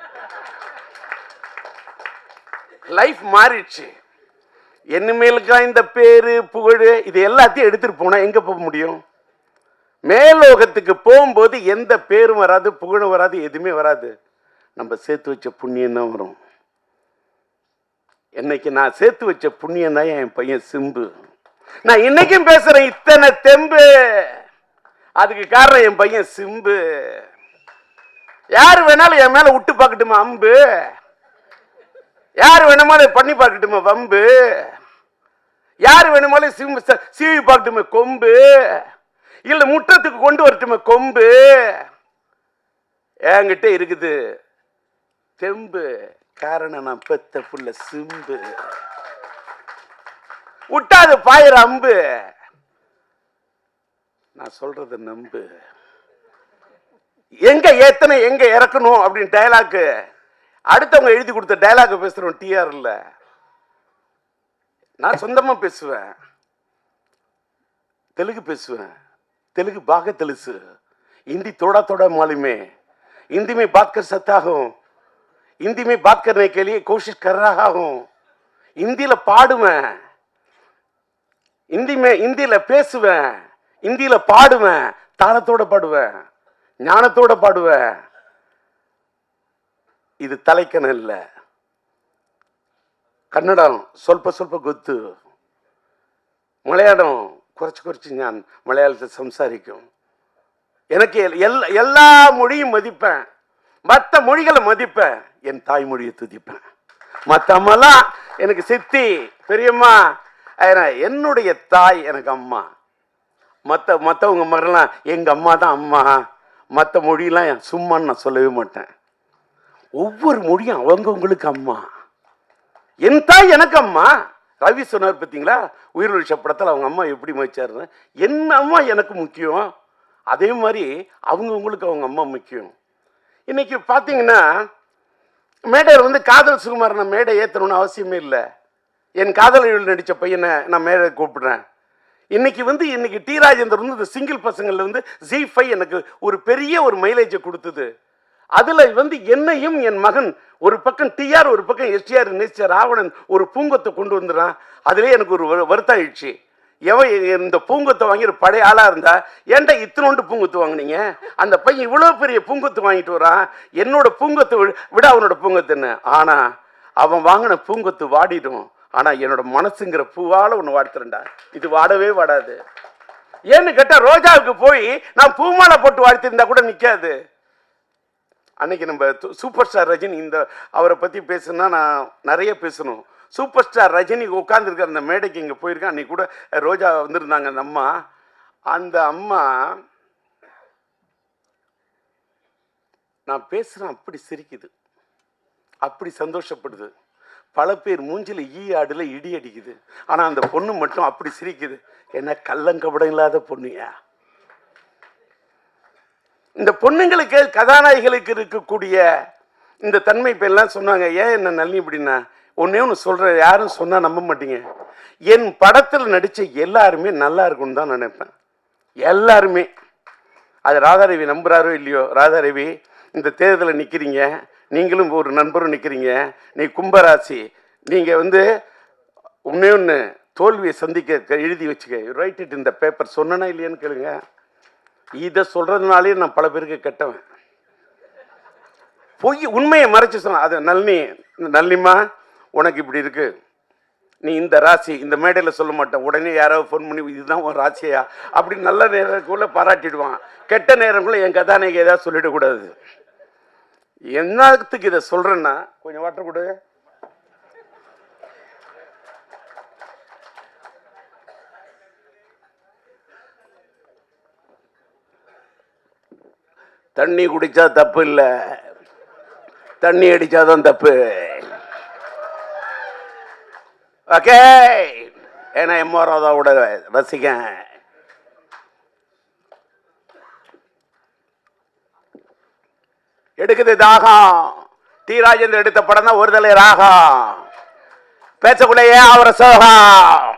லைஃப் மாறிடுச்சு. என்னமேலுக்கா இந்த பேரு புகழ் இது எல்லாத்தையும் எடுத்துட்டு போனா எங்க போக முடியும்? மேலோகத்துக்கு போகும்போது எந்த பேரும் வராது, புகழும் வராது, எதுவுமே வராது. நம்ம சேர்த்து வச்ச புண்ணியம் தான் வரும். இன்னைக்கு நான் சேர்த்து வச்ச புண்ணியம் தான் என் பையன் சிம்பு. நான் இன்னைக்கும் பேசுறேன் இத்தனை தெம்பு, அதுக்கு காரணம் என் பையன் சிம்பு. யாரு வேணாலும் என் மேல விட்டு பார்க்கட்டுமா அம்பு, யாரு வேணுமாலும் பண்ணி பார்க்கட்டுமா வம்பு, யாரு வேணுமாலும் சீவி பார்க்கட்டுமா கொம்பு, இல்ல முற்றத்துக்கு கொண்டு வரட்டுமா கொம்பு. என்கிட்ட இருக்குது தெம்பு, காரணம் நான் பெத்த புள்ள சிம்பு. விட்டாது பாயிர அம்பு. நான் சொல்றது நம்பு. எங்க ஏத்தனை எங்க இறக்கணும் அப்படின்னு டயலாக் அடுத்தவங்க எழுதி கொடுத்த டயலாக் பேசுறோம். டிஆர் இல்ல, நான் சொந்தமா பேசுவேன். தெலுங்கு பேசுவேன், तेलुगु बागा तेलुसु, हिंदी थोड़ा थोड़ा मालूम है, हिंदी में बात कर सकता हूँ, हिंदी में बात करने के लिए कोशिश कर रहा हूँ, हिंदी पाடுவேன், हिंदी பேசுவேன், हिंदी பாடுவேன், தாளத்தோட பாடுவேன், ஞானத்தோட பாடுவேன். இது தலைக்கணம் இல்ல, கன்னடம் ಸ್ವಲ್ಪ ಸ್ವಲ್ಪ ಗೊತ್ತು, மலையாளம் குறைச்சு குறைச்சு நான் மலையாளத்தை சம்சாரிக்கும். எனக்கு எல்லா மொழியும் மதிப்பேன், மற்ற மொழிகளை மதிப்பேன், என் தாய்மொழியை துதிப்பேன். மற்றமெல்லாம் எனக்கு சித்தி பெரியம்மா, என்னுடைய தாய் எனக்கு அம்மா. மற்றவங்க மாதிரிலாம் எங்க அம்மா தான் அம்மா. மற்ற மொழியெல்லாம் சும்மான்னு நான் சொல்லவே மாட்டேன். ஒவ்வொரு மொழியும் அவங்கவுங்களுக்கு அம்மா. என் தாய் எனக்கு அம்மா. ரவி சொன்னார் பார்த்தீங்களா, உயிர் படத்தில் அவங்க அம்மா எப்படி மதிச்சாருன்னு. என் அம்மா எனக்கு முக்கியம், அதே மாதிரி அவங்கவுங்களுக்கு அவங்க அம்மா முக்கியம். இன்னைக்கு பார்த்தீங்கன்னா மேடையில் காதல் சுகுமார் நான் மேடை ஏற்றணும்னு அவசியமே இல்லை. என் காதலில் நடித்த பையனை நான் மேடை கூப்பிடுறேன். இன்னைக்கு டி ராஜேந்தர் இந்த சிங்கிள் பசங்களில் Z5 எனக்கு ஒரு பெரிய ஒரு மைலேஜை கொடுத்தது. அதுல என்னையும் என் மகன் ஒரு பக்கம் டிஆர் ஒரு பக்கம் எஸ்டிஆர் நேச்சர் ராவணன் ஒரு பூங்கொத்தை கொண்டு வந்துறான். அதுலேயே எனக்கு ஒரு வருத்தம் ஆயிடுச்சு. எவன் இந்த பூங்கொத்தை வாங்கி பழைய ஆளா இருந்தா, ஏன்டா இத்தனோண்டு பூங்கொத்து வாங்கினீங்க, அந்த பையன் இவ்வளவு பெரிய பூங்கொத்து வாங்கிட்டு வரான், என்னோட பூங்கொத்தை விட அவனோட பூங்கொத்துன்னு. ஆனா அவன் வாங்கின பூங்கொத்து வாடிடும், ஆனா என்னோட மனசுங்கிற பூவால ஒன்று வாடுத்துறேன்டா, இது வாடவே வாடாது. ஏன்னு கேட்டா ரோஜாவுக்கு போய் நான் பூமாலை போட்டு வாழ்த்திருந்தா கூட நிக்காது. அன்னைக்கு நம்ம சூப்பர் ஸ்டார் ரஜினி அவரை பற்றி பேசணும்னா நான் நிறைய பேசணும். சூப்பர் ஸ்டார் ரஜினி உட்காந்துருக்க அந்த மேடைக்கு இங்கே போயிருக்கேன். அன்றைக்கி கூட ரோஜா வந்திருந்தாங்க அந்த அம்மா. அந்த அம்மா நான் பேசுகிறேன் அப்படி சிரிக்குது, அப்படி சந்தோஷப்படுது. பல பேர் மூஞ்சில் ஆடுல இடி அடிக்குது. ஆனால் அந்த பொண்ணு மட்டும் அப்படி சிரிக்குது. என்ன கள்ளங்கபடம் இல்லாத பொண்ணுயா. இந்த பொண்ணுங்களுக்கு கதாநாயகிகளுக்கு இருக்கக்கூடிய இந்த தன்மை இப்போ எல்லாம் சொன்னாங்க. ஏன் என்ன நல்லி இப்படின்னா ஒன்னே ஒன்று சொல்கிறேன், யாரும் சொன்னால் நம்ப மாட்டீங்க. என் படத்தில் நடித்த எல்லாருமே நல்லா இருக்கும்னு தான் நினைப்பேன். எல்லாருமே. அது ராதாரவி நம்புறாரோ இல்லையோ, ராதாரவி இந்த தேர்தலில் நிற்கிறீங்க, நீங்களும் ஒரு நண்பரும் நிற்கிறீங்க. நீ கும்பராசி, நீங்கள் ஒன்னே ஒன்று தோல்வியை சந்திக்க எழுதி வச்சுக்க. ரைட் இட் இந்த பேப்பர். சொன்னா இல்லையான்னு கேளுங்க. இதை சொல்கிறதுனாலே நான் பல பேருக்கு கெட்டவன். பொய் உண்மையை மறைச்சு சொன்ன. அது நல்லிம்மா உனக்கு இப்படி இருக்கு, நீ இந்த ராசி, இந்த மேடையில் சொல்ல மாட்டேன். உடனே யாராவது ஃபோன் பண்ணி இதுதான் ஒரு ராசியா அப்படின்னு நல்ல நேரத்துக்குள்ளே பாராட்டிடுவான். கெட்ட நேரங்குள்ளே என் கதாநாயகி ஏதாவது சொல்லிடக்கூடாது. என்னத்துக்கு இதை சொல்கிறேன்னா, கொஞ்சம் வாட்டர் கொடு. தண்ணி குடிச்சா தப்பு இல்லை, தண்ணி அடிச்சாதான் தப்பு. ஓகே, ஏன்னா எம்ஆர் ராதாவோட ரசிகன். எடுக்குது தாகம். டி ராஜேந்தர் எடுத்த படம் தான் ஒரு தலை ராகம். பேசக்குள்ளேயே அவரை சோகம்.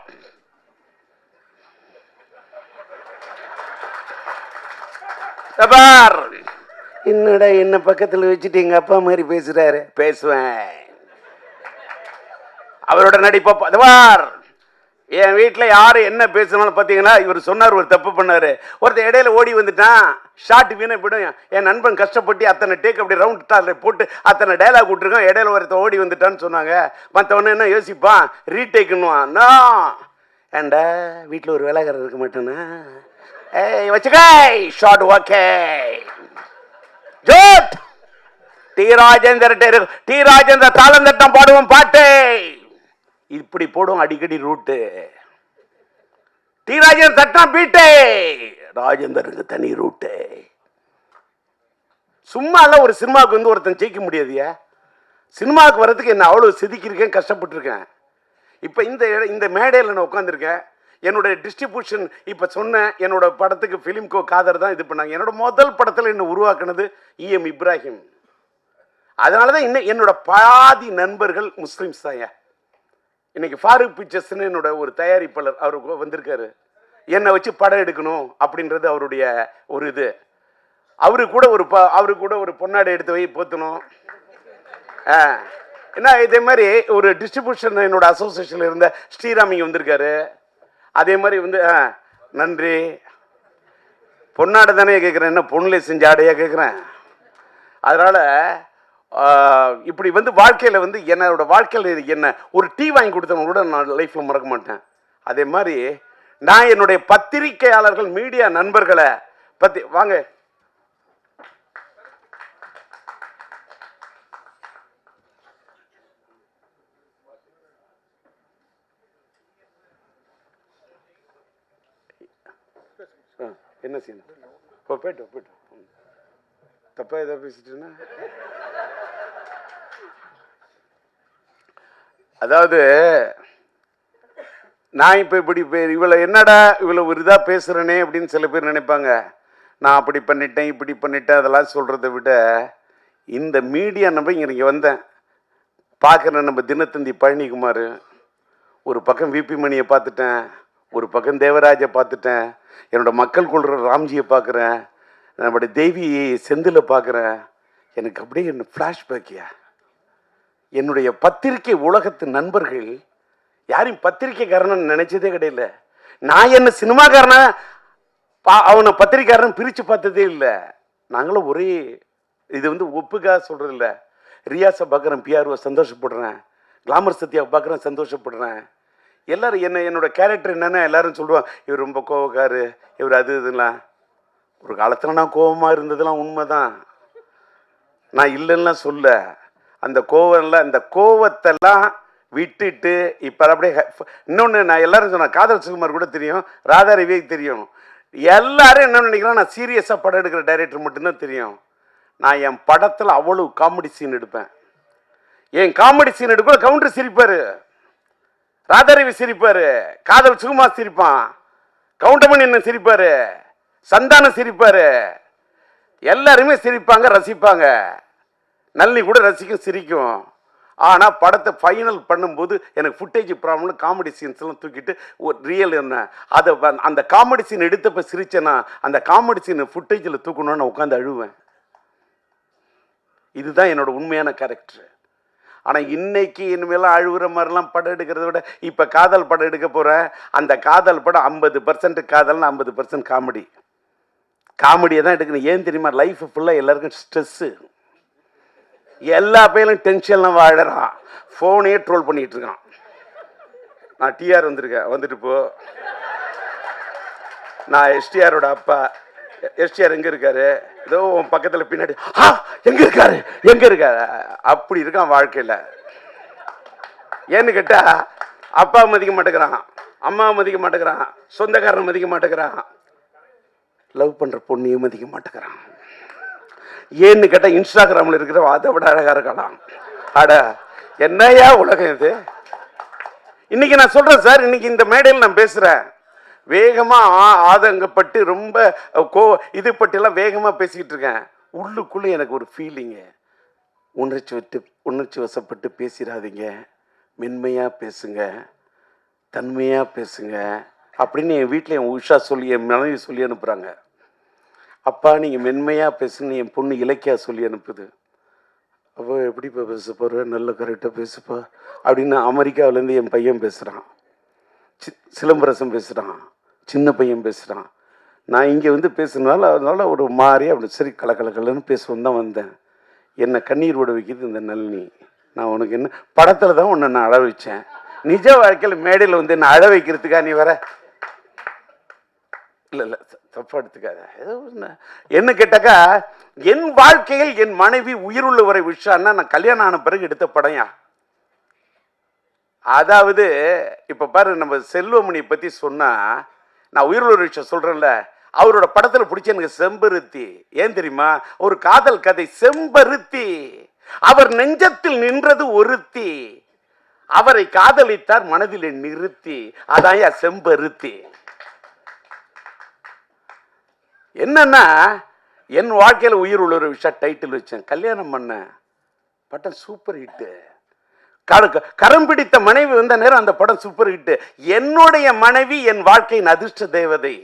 என்னடா என்ன பக்கத்தில் வச்சுட்டு எங்க அப்பா மாதிரி பேசுறாரு. பேசுவேன். அவரோட நடிப்பார். என் வீட்டில் யாரு என்ன பேசணும்னு பார்த்தீங்கன்னா, இவர் சொன்னார் ஒரு தப்பு பண்ணாரு. ஒருத்தர் இடையில ஓடி வந்துட்டான், ஷார்ட் வீணை போயிடும். என் நண்பன் கஷ்டப்பட்டு அத்தனை டேக் அப்படி ரவுண்ட் டாரில் போட்டு அத்தனை டைலாக் விட்டுருக்கோம். இடையில ஒருத்தர் ஓடி வந்துட்டான்னு சொன்னாங்க. மற்றவன என்ன யோசிப்பான், ரீடேக்குன்னுவான். ஏண்டா வீட்டில் ஒரு வேலைக்காரர் இருக்க மாட்டேன்னா, ஏய் வச்சுக்க ஷார்ட். ஓகே ஜோட். டி ராஜேந்தர் தாளம் தட்டம் பாடுவோம் பாட்டு இப்படி போடும் அடிக்கடி ரூட்டு. டி ராஜேந்தர் தட்டம் பீட்டு, ராஜேந்தருக்கு தனி ரூட்டு. சும்மா எல்லாம் ஒரு சினிமாவுக்கு ஒருத்தன் ஜெயிக்க முடியாதியா. சினிமாவுக்கு வர்றதுக்கு என்ன அவ்வளவு செதுக்கியிருக்கேன், கஷ்டப்பட்டிருக்கேன். இப்போ இந்த மேடையில் நான் உட்காந்துருக்கேன். என்னோட டிஸ்ட்ரிபியூஷன் இப்போ சொன்னேன். என்னோட படத்துக்கு ஃபிலிம்கோ காதர் தான் இது பண்ணாங்க. என்னோட முதல் படத்தில் என்ன உருவாக்குனது EM இப்ராஹிம். அதனால தான் இன்னும் என்னோட பாதி நண்பர்கள் முஸ்லீம்ஸ் தான். இன்னைக்கு ஃபாரூக் பிக்சர்ஸ்னு என்னோட ஒரு தயாரிப்பாளர் அவருக்கு வந்திருக்காரு. என்னை வச்சு படம் எடுக்கணும் அப்படின்றது அவருடைய ஒரு இது. அவரு கூட ஒரு பொன்னாடை எடுத்து வை போத்தணும். என்ன இதே மாதிரி ஒரு டிஸ்ட்ரிபியூஷன் என்னோட அசோசியேஷன்ல இருந்த ஸ்ரீராம் இங்கே வந்திருக்காரு. அதே மாதிரி நன்றி. பொன்னாடை தானே கேட்குறேன், என்ன பொண்ணுல செஞ்ச ஆடையா கேட்குறேன். அதனால இப்படி வாழ்க்கையில் என்னோட வாழ்க்கையில் என்ன ஒரு டீ வாங்கி கொடுத்தவங்க கூட நான் லைஃப்பில் மறக்க மாட்டேன். அதே மாதிரி நான் என்னுடைய பத்திரிகையாளர்கள் மீடியா நண்பர்களை பற்றி வாங்க என்ன செய்யணும். போயிட்டு தப்பா ஏதாவது பேசிட்டுன்னா, அதாவது நான் இப்போ இப்படி இவளை என்னடா இவ்வளோ ஒரு இதாக பேசுகிறேனே அப்படின்னு சில பேர் நினைப்பாங்க. நான் அப்படி பண்ணிட்டேன் இப்படி பண்ணிட்டேன் அதெல்லாம் சொல்கிறத விட, இந்த மீடியா நம்ம இங்கே வந்தேன் பார்க்குறேன். நம்ம தினத்தந்தி பழனிக்குமார், ஒரு பக்கம் விபி மணியை பார்த்துட்டேன், ஒரு பக்கம் தேவராஜை பார்த்துட்டேன், என்னோட மக்கள் கொள்கிற ராம்ஜியை பார்க்குறேன், நம்முடைய தேவி செந்திலை பார்க்குறேன். எனக்கு அப்படியே என்ன ஃப்ளாஷ்பேக்கியா. என்னுடைய பத்திரிகை உலகத்து நண்பர்கள் யாரையும் பத்திரிகைக்காரன்னு நினைச்சதே கிடையாது. நான் என்ன சினிமாக்காரனா அவனை பத்திரிக்காரன் பிரித்து பார்த்ததே இல்லை. நாங்களும் ஒரே இது ஒப்புக்காக சொல்கிறது இல்லை. ரியாஸை பார்க்குறேன், பிஆர்ஓ சந்தோஷப்படுறேன், கிளாமர் சத்யாவை பார்க்குறேன் சந்தோஷப்படுறேன். எல்லாரும் என்னோட கேரக்டர் என்னென்னா எல்லாரும் சொல்லுவாங்க, இவர் ரொம்ப கோவக்காரு, இவர் அது இதுலாம். ஒரு காலத்தில் நான் கோபமாக இருந்ததெல்லாம் உண்மை தான், நான் இல்லைன்னா சொல்ல. அந்த கோவம்லாம், இந்த கோவத்தெல்லாம் விட்டுட்டு இப்போ அப்படியே இன்னொன்று நான் எல்லாரும் சொன்னேன், காதல் சுகுமார் கூட தெரியும், ராதா ரவிக்கு தெரியும். எல்லாரும் என்ன நினைக்கிறோம், நான் சீரியஸாக படம் எடுக்கிற டைரக்டர் மட்டும்தான் தெரியும். நான் என் படத்தில் அவ்வளவு காமெடி சீன் எடுப்பேன். என் காமெடி சீன் எடுக்க கவுண்டர் சிரிப்பார், ராதா ரவி சிரிப்பார், காதல் சுகுமார் சிரிப்பான், கவுண்டமணி என்ன சிரிப்பார், சந்தானம் சிரிப்பார், எல்லாருமே சிரிப்பாங்க, ரசிப்பாங்க. நல்லி கூட ரசிக்கும், சிரிக்கும். ஆனால் படத்தை ஃபைனல் பண்ணும்போது எனக்கு ஃபுட்டேஜ் ப்ராப்ளம், காமெடி சீன்ஸ்லாம் தூக்கிட்டு ஒரு ரியல் என்ன அதை அந்த காமெடி சீன் எடுத்தப்போ சிரிச்சேன்னா அந்த காமெடி சீன் ஃபுட்டேஜில் தூக்கணும்னு உட்காந்து அழுவேன். இதுதான் என்னோட உண்மையான கேரக்டர். ஆனால் இன்னைக்கு இனிமேலாம் அழுகுற மாதிரிலாம் படம் எடுக்கிறத விட இப்போ காதல் படம் எடுக்க போகிறேன். அந்த காதல் படம் 50% காதல்னு 50% காமெடி. காமெடியை தான் எடுக்கணும். ஏன் தெரியுமா, லைஃப் ஃபுல்லாக எல்லாருக்கும் ஸ்ட்ரெஸ்ஸு, எல்லா பையனும் டென்ஷன்லாம் வாழறான், ஃபோனையே ட்ரோல் பண்ணிகிட்டு இருக்கான். நான் டிஆர் வந்திருக்கேன், வந்துட்டு போ. நான் எஸ்டிஆரோட அப்பா. எஸ்டிஆர் எங்கே இருக்காரு, ஏதோ உன் பக்கத்தில் பின்னாடி, எங்கே இருக்காரு எங்கே இருக்காரு, அப்படி இருக்கான் வாழ்க்கையில். ஏன்னு கேட்டால் அப்பா மதிக்க மாட்டேங்கிறான், அம்மா மதிக்க மாட்டேங்கிறான், சொந்தக்காரன் மதிக்க மாட்டேங்கிறான், லவ் பண்ணுற பொண்ணையும் மதிக்க மாட்டேங்கிறான். ஏன்னு கேட்டால் இன்ஸ்டாகிராமில் இருக்கிற அதை விட அழகாக இருக்கலாம். அட என்னையா உலகம் இது. இன்னைக்கு நான் சொல்கிறேன் சார், இன்னைக்கு இந்த மேடையில் நான் பேசுகிறேன், வேகமாக ஆதங்கப்பட்டு ரொம்ப இது பற்றிலாம் வேகமாக பேசிக்கிட்டு இருக்கேன். உள்ளுக்குள்ளே எனக்கு ஒரு ஃபீலிங்கு, உணர்ச்சி வசப்பட்டு பேசிடாதீங்க, மென்மையாக பேசுங்க, தன்மையாக பேசுங்க அப்படின்னு என் வீட்டில் என் உஷா சொல்லி, என் மனைவி சொல்லி அனுப்புகிறாங்க. அப்பா நீங்கள் மென்மையாக பேசுங்க, என் பொண்ணு இலக்கியா சொல்லி அனுப்புது. அப்போ எப்படிப்பா பேச போகிற, நல்ல கரெக்டாக பேசுப்பா அப்படின்னு அமெரிக்காவிலேருந்து என் பையன் பேசுகிறான், சிலம்பரசன் பேசுகிறான், சின்ன பையன் பேசுகிறான். நான் இங்கே வந்து பேசுனால அதனால ஒரு மாதிரி அப்படி சரி கலக்கலன்னு பேசுவோம் தான் வந்தேன். என்னை கண்ணீர் விட வைக்கிது இந்த நளினி. நான் உனக்கு என்ன படத்தில் தான் உன்னை நான் அழ வச்சேன், நிஜ வாழ்க்கையில் மேடையில் வந்து என்ன அழ வைக்கிறதுக்கா நீ வர? இல்லை தப்பா எடுத்துக்காத. ஏதோ என்ன கேட்டாக்கா, என் வாழ்க்கையில் என் மனைவி உயிருள்ளவரை விஷயம்னா நான் கல்யாணம் ஆன பிறகு எடுத்த படையா. அதாவது இப்போ பாரு, நம்ம செல்வமணியை பற்றி சொன்னால், நான் உயிருள்ள விஷயம் சொல்கிறேன்ல, அவரோட படத்தில் பிடிச்ச எனக்கு செம்பருத்தி. ஏன் தெரியுமா, ஒரு காதல் கதை செம்பருத்தி. அவர் நெஞ்சத்தில் நின்றது ஒருத்தி, அவரை காதலித்தார் மனதில் நிறுத்தி, அதான் செம்பருத்தி. என்னன்னா என் வாழ்க்கையில் உயிர் உள்ள ஒரு விஷயம் டைட்டில் வச்சேன், கல்யாணம் பண்ண படம் சூப்பர் ஹிட்டு. கரம் பிடித்த மனைவி வந்த நேரம் அந்த படம் சூப்பர் ஹிட். என்னுடைய மனைவி என் வாழ்க்கையின் அதிர்ஷ்ட தேவதை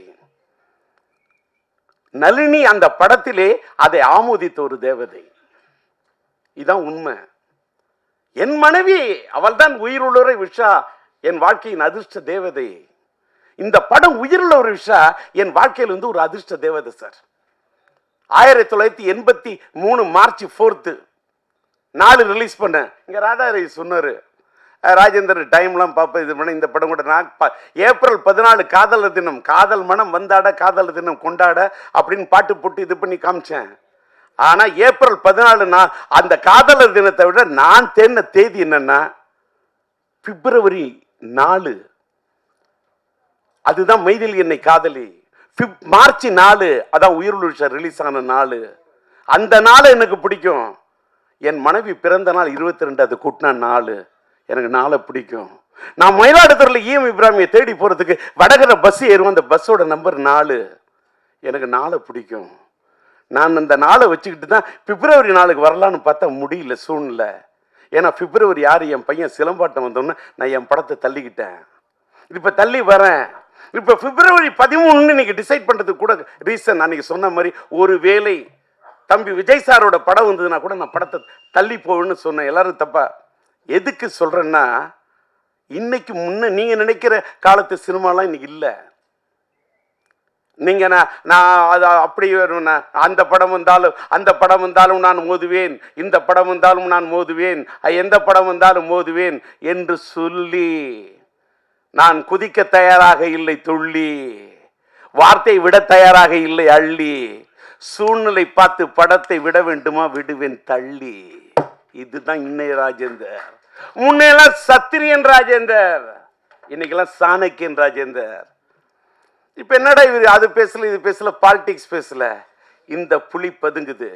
நளினி. அந்த படத்திலே அதை ஆமோதித்த ஒரு தேவதை. இதான் உண்மை. என் மனைவி அவள் தான் உயிருள்ளவரை விஷா, என் வாழ்க்கையின் அதிர்ஷ்ட தேவதை. இந்த படம் உயிருள்ள ஒரு விஷா என் வாழ்க்கையில் வந்து ஒரு அதிர்ஷ்ட தேவதை சார். 1983 மார்ச் 4 4 ரிலீஸ் பண்ணேன். இங்கே ராதாரவி சொன்னார், ராஜேந்திரன் டைம்லாம் பார்ப்பேன், இது பண்ண இந்த படம் கூட நான் ஏப்ரல் 14 காதலர் தினம், காதல் மனம் வந்தாட காதலர் தினம் கொண்டாட அப்படின்னு பாட்டு போட்டு இது பண்ணி காமிச்சேன். ஆனால் ஏப்ரல் 14 நான் அந்த காதலர் தினத்தை விட நான் தேர்ந்த தேதி என்னன்னா பிப்ரவரி 4. அதுதான் மைதில் என்னை காதலி. மார்ச் 4 அதான் உயிருள்ள ரிலீஸ் ஆன நாள். அந்த நாள் எனக்கு பிடிக்கும். என் மனைவி பிறந்த நாள் 22, அது கூட்டின நாள். எனக்கு நாளை பிடிக்கும். நான் மயிலாடுதுறையில் ஈஎம் இப்ராஹிமியை தேடி போகிறதுக்கு வடகர பஸ் ஏறுவோம், அந்த பஸ்ஸோட நம்பர் 4. எனக்கு நாளை பிடிக்கும். நான் அந்த நாளை வச்சுக்கிட்டு தான் பிப்ரவரி 4க்கு வரலான்னு பார்த்தா முடியல சூழ்நிலை. ஏன்னா பிப்ரவரி 6 என் பையன் சிலம்பாட்டம் வந்தோன்னே நான் என் படத்தை தள்ளிக்கிட்டேன். இப்போ தள்ளி வரேன். இப்போ பிப்ரவரி 13 இன்னைக்கு டிசைட் பண்ணுறதுக்கு கூட ரீசன் அன்னைக்கு சொன்ன மாதிரி, ஒரு வேளை தம்பி விஜய் சாரோட படம் வந்ததுன்னா கூட நான் படத்தை தள்ளி போவேன்னு சொன்னேன். எல்லாரும் தப்பா எதுக்கு சொல்றேன்னா, இன்னைக்கு முன்ன நீங்க நினைக்கிற காலத்து சினிமாலாம் இன்னைக்கு இல்லை. நீங்க நான் அது அப்படி அந்த படம் வந்தாலும் நான் மோதுவேன், இந்த படம் வந்தாலும் நான் மோதுவேன், எந்த படம் வந்தாலும் மோதுவேன் என்று சொல்லி நான் குதிக்க தயாராக இல்லை துள்ளி, வார்த்தை விட தயாராக இல்லை அள்ளி, சூழ்நிலை பார்த்து படத்தை விட வேண்டுமா விடுவேன் தள்ளி. இதுதான் இன்னைய ராஜேந்தர். முன்னெல்லாம் சத்திரியன் ராஜேந்தர், இன்னைக்கெல்லாம் சாணக்கியன் ராஜேந்தர். இப்ப என்னடா இது அது பேசல இது பேசல, பாலிடிக்ஸ் பேசல, இந்த புலி பதுங்குது.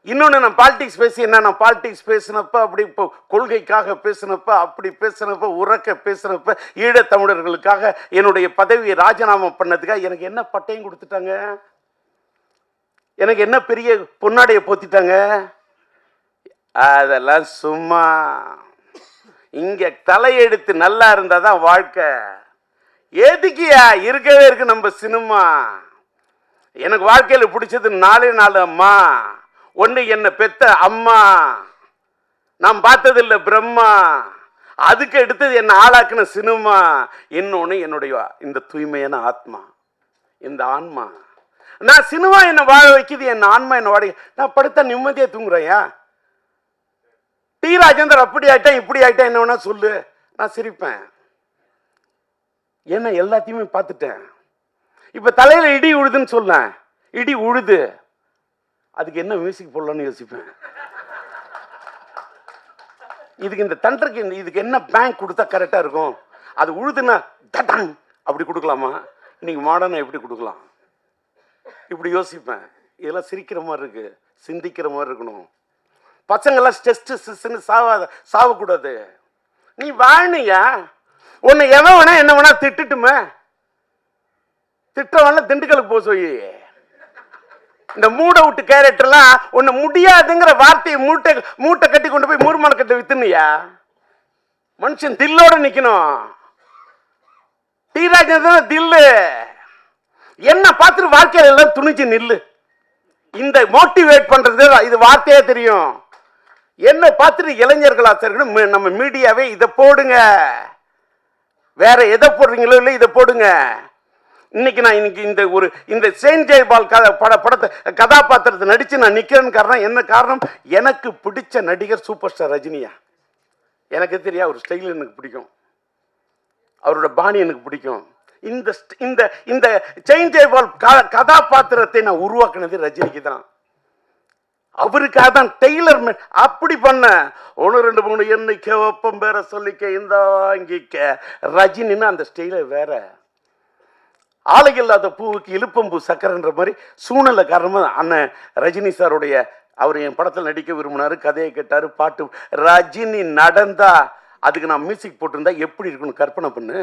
இன்னொன்னு, நான் பாலிடிக்ஸ் பேசி என்ன, நான் பாலிடிக்ஸ் பேசினப்ப அப்படி இப்போ கொள்கைக்காக பேசினப்ப, அப்படி பேசினப்ப, உறக்க பேசினப்ப, ஈழத்தமிழர்களுக்காக என்னுடைய பதவியை ராஜினாமா பண்ணதுக்காக எனக்கு என்ன பட்டையும் கொடுத்துட்டாங்க, எனக்கு என்ன பெரிய பொன்னாடைய போத்திட்டாங்க. அதெல்லாம் சும்மா. இங்க தலையெடுத்து நல்லா இருந்தாதான் வாழ்க்கை. எதுக்கியா இருக்கவே இருக்கு நம்ம சினிமா. எனக்கு வாழ்க்கையில பிடிச்சது 4 அம்மா. ஒண்ணு என்ன பெத்த அம்மா, நான் பார்த்ததில்லை பிரம்மா, அதுக்கு எடுத்தது என்ன ஆளாக்குன சினிமா. இன்னொன்னு என்னுடைய இந்த தூய்மையான ஆத்மா, இந்த ஆன்மா. நான் சினிமா என்ன வாழ வைக்குது, என் ஆன்மா என்ன வாழ. நான் படுத்தா நிம்மதியா தூங்குறேயா. டி ராஜேந்தர் அப்படி ஆயிட்டேன் இப்படி ஆயிட்டேன் என்ன வேணா சொல்லு, நான் சிரிப்பேன். ஏன்னா எல்லாத்தையுமே பார்த்துட்டேன். இப்ப தலையில இடி உழுதுன்னு சொல்ல, இடி உழுது, அதுக்கு என்ன மியூசிக் போடலான்னு யோசிப்பேன். இதுக்கு இந்த தண்டருக்கு இதுக்கு என்ன பேங்க் கொடுத்தா கரெக்டா இருக்கும். அது உழுதுன்னா தட்டாங் அப்படி கொடுக்கலாமா, இன்னைக்கு மாடர்னா எப்படி கொடுக்கலாம், இப்படி யோசிப்பேன். இதெல்லாம் சிரிக்கிற மாதிரி இருக்கு, சிந்திக்கிற மாதிரி இருக்கணும். பசங்கள்லாம் ஸ்ட்ரெஸ்ன்னு சாவக்கூடாது. நீ வாழனியா, உன்னை எவன் வேணா என்ன வேணா திட்டுட்டுமே, திட்டவன திண்டுக்கலுக்கு போக சொல்லி. இந்த மூட விட்டு கேரக்டர்லாம் உன்னை முடியாதுங்கிற வார்த்தையை மூட்டை கட்டி கொண்டு போய் மூர்மான கட்ட வித்துனியா. மனுஷன் தில்லோட நிக்கணும். டி ராஜேந்திரன் தில்லு. என்ன பார்த்துட்டு வாழ்க்கையில எல்லாம் துணிச்சு நில்லு. இந்த மோட்டிவேட் பண்றது இது வார்த்தையே தெரியும். என்ன பார்த்துட்டு இளைஞர்களா நம்ம மீடியாவே இதை போடுங்க, வேற எதை போடுறீங்களோ இல்லை இதை போடுங்க. இன்னைக்கு இந்த செயின்ட் ஜெயபால் படத்தை கதாபாத்திரத்தை நடிச்சு நான் நிக்கிறேன்னு காரணம் என்ன காரணம், எனக்கு பிடிச்ச நடிகர் சூப்பர் ஸ்டார் ரஜினியா. எனக்கு தெரியா, அவர் ஸ்டைல் எனக்கு பிடிக்கும், அவரோட பாணி எனக்கு பிடிக்கும். இந்த செயின்ட் ஜெயபால் கதாபாத்திரத்தை நான் உருவாக்குனது ரஜினிக்கு தான். அவருக்காக தான் டெய்லர் அப்படி பண்ண. 1 2 3 எண்ணிக்க ஒப்பம் பேர சொல்லிக்க இந்த வாங்கிக்க. ரஜினின்னு அந்த ஸ்டைல வேற. ஆலை இல்லாத பூவுக்கு இழுப்பம்பூ சக்கரன்ற மாதிரி சூழ்நிலை காரணமா அண்ணன் ரஜினி சாருடைய அவர் என் படத்தில் நடிக்க விரும்பினாரு, கதையை கேட்டாரு, பாட்டு. ரஜினி நடந்தா அதுக்கு நான் மியூசிக் போட்டிருந்தா எப்படி இருக்கணும் கற்பனை பண்ணு.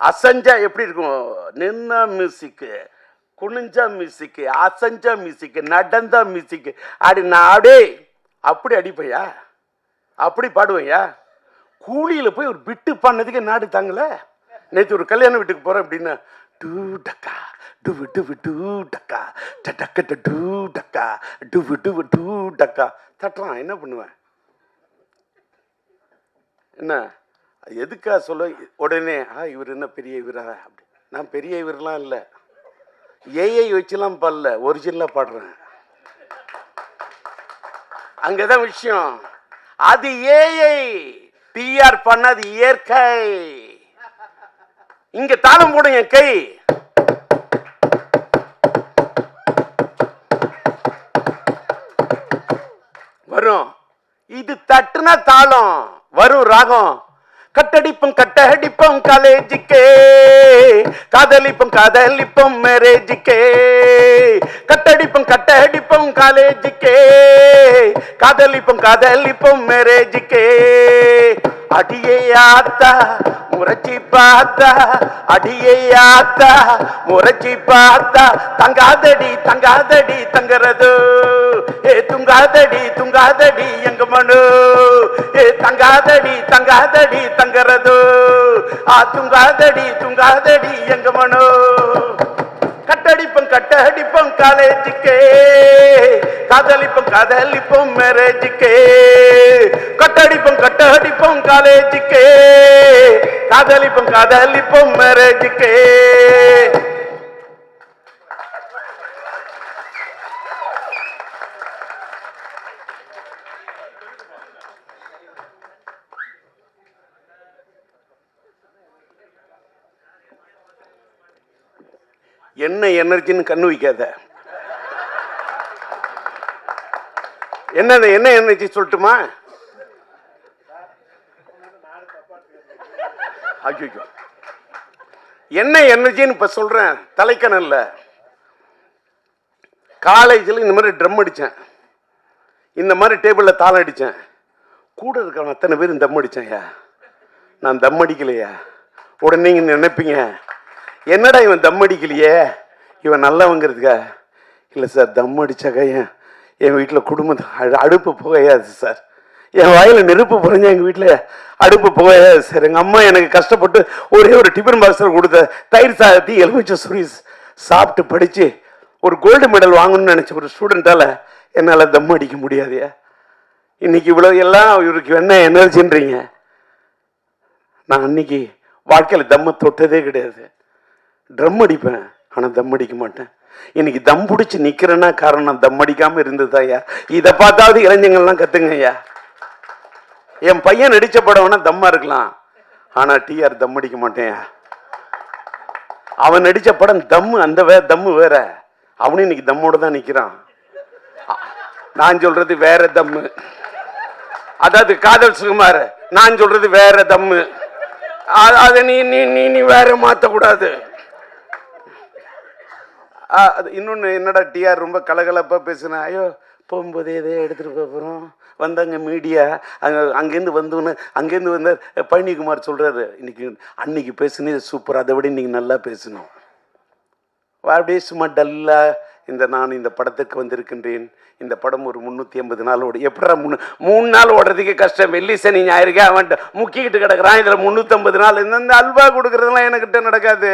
அசஞ்சா எப்படி இருக்கும், நின்னா மியூசிக்கு, குனிஞ்சா மியூசிக்கு, அசஞ்சா மியூசிக்கு, நடந்தா மியூசிக்கு. அடி நாடே அப்படி அடிப்பையா, அப்படி பாடுவையா. கூலியில போய் ஒரு பிட்டு பண்ணதுக்கு நாடு தாங்கல. நேற்று ஒரு கல்யாண வீட்டுக்கு போறேன் அப்படின்னா டூ டக்கா டுவு டுவு டூ டக்கா டக்க டூ டக்கா டுவு டுவு டூ டக்கா தட்டுறான். என்ன பண்ணுவேன், என்ன எதுக்கா சொல்ல உடனே இவர் என்ன பெரிய இவரா அப்படி. நான் பெரிய இவரெலாம் இல்லை, ஏஐ வச்சுலாம் பாடல, ஒரிஜினலா பாடுறேன். அங்கதான் விஷயம். அது ஏஐ, பிஆர் பண்ணது இயற்கை. இங்க தாளம் போடுங்க கை. வரும், இது தட்டுனா தாளம் வரும், ராகம். கட்டடிப்பம் காலேஜுக்கே, காதலிப்பம் மேரேஜுக்கே. கட்டடிப்பம் காலேஜுக்கே, காதலிப்பம் மேரேஜுக்கே. அடியே ஆத்தா முறைச்சி பார்த்தா, அடியே ஆத்தா முறைச்சி பார்த்தா, தங்காதடி தங்கறது, துங்காதடி எங்க மனு, தங்காதடி தங்கறது, துங்காதடி எங்க மனு. கட்டடிப்பம் காலேஜுக்கே, காதலிப்பம் மேரேஜுக்கே. கட்டடிப்பம் காலேஜுக்கே, காதலிப்பம் மேரேஜுக்கே. என்ன எனர்ஜின்னு கண்ணு வைக்காத. என்ன எனர்ஜி சொல்லட்டுமா? ஐயோ, என்ன எனர்ஜின்னு இப்ப சொல்றேன். தலைக்கணல்ல காலேஜில் இந்த மாதிரி ட்ரம் அடித்தேன், இந்த மாதிரி டேபிளில் தாளம் அடித்தேன். கூட இருக்கிறவன் அத்தனை பேரும் தம் அடித்தேன்யா, நான் தம் அடிக்கலையா. உடனே நீங்கள் நினைப்பீங்க, என்னடா இவன் தம் அடிக்கலையே, இவன் நல்லவங்கிறதுக்கா? இல்லை சார், தம் அடித்தாக்கா என் வீட்டில் குடும்பம் அடுப்பு புகையாது சார். என் வாயில் நெருப்பு புரிஞ்சா எங்கள் வீட்டில் அடுப்பு புகையாது சார். எங்கள் அம்மா எனக்கு கஷ்டப்பட்டு ஒரே ஒரு டிஃபன் பாக்ஸில் கொடுத்த தயிர் சாதத்தி எலுமிச்சை சுரி சாப்பிட்டு படித்து ஒரு கோல்டு மெடல் வாங்கணும்னு நினச்ச ஒரு ஸ்டூடெண்ட்டால் என்னால் தம் அடிக்க முடியாதையா. இன்னைக்கு இவ்வளோ எல்லாம் இவருக்கு என்ன எனர்ஜின்றீங்க. நான் அன்னைக்கு வாழ்க்கையில் தம்மை தொட்டதே கிடையாது. ட்ரம் அடிப்பேன், ஆனால் தம் அடிக்க மாட்டேன். இன்னைக்கு தம் பிடிச்சி நிற்கிறேன்னா காரணம் தம் அடிக்காமல் இருந்தது ஐயா. இதை பார்த்தாவது இளைஞங்கள்லாம் கற்றுங்க ஐயா. என் பையன் நடித்த படம்னா தம்மா இருக்கலாம், ஆனால் டிஆர் தம் அடிக்க மாட்டேன். அவன் நடித்த படம் தம்மு, அந்த தம்மு வேற. அவனும் இன்னைக்கு தம்மோடு தான் நிற்கிறான். நான் சொல்றது வேற தம்மு, அதாவது காதல் சுகுமார். நான் சொல்றது வேற தம்மு, அதை நீ நீ நீ வேற மாற்றக்கூடாது. இன்னொன்று என்னடா டிஆர் ரொம்ப கலகலப்பாக பேசுனா, ஐயோ போகும்போதே இதே எடுத்துகிட்டு போகிறோம் வந்தாங்க மீடியா அங்கேருந்து வந்தோன்னு அங்கேருந்து வந்த பழனிக்குமார் சொல்கிறாரு, இன்னைக்கு அன்னைக்கு பேசுனது சூப்பர், அதை விட இன்னைக்கு நல்லா பேசணும். அப்படியே சும்மா டல்லாக நான் இந்த படத்துக்கு வந்திருக்கின்றேன். இந்த படம் ஒரு 350 நாள் ஓடி. எப்படா 3 நாள் ஓடுறதுக்கு கஷ்டம், வெள்ளி சனி ஞாயிறுக்கு அவன் முக்கிக்கிட்டு கிடக்குறான். இதில் 350 நாள். இந்த அல்வா கொடுக்குறதுலாம் எனக்கிட்ட நடக்காது.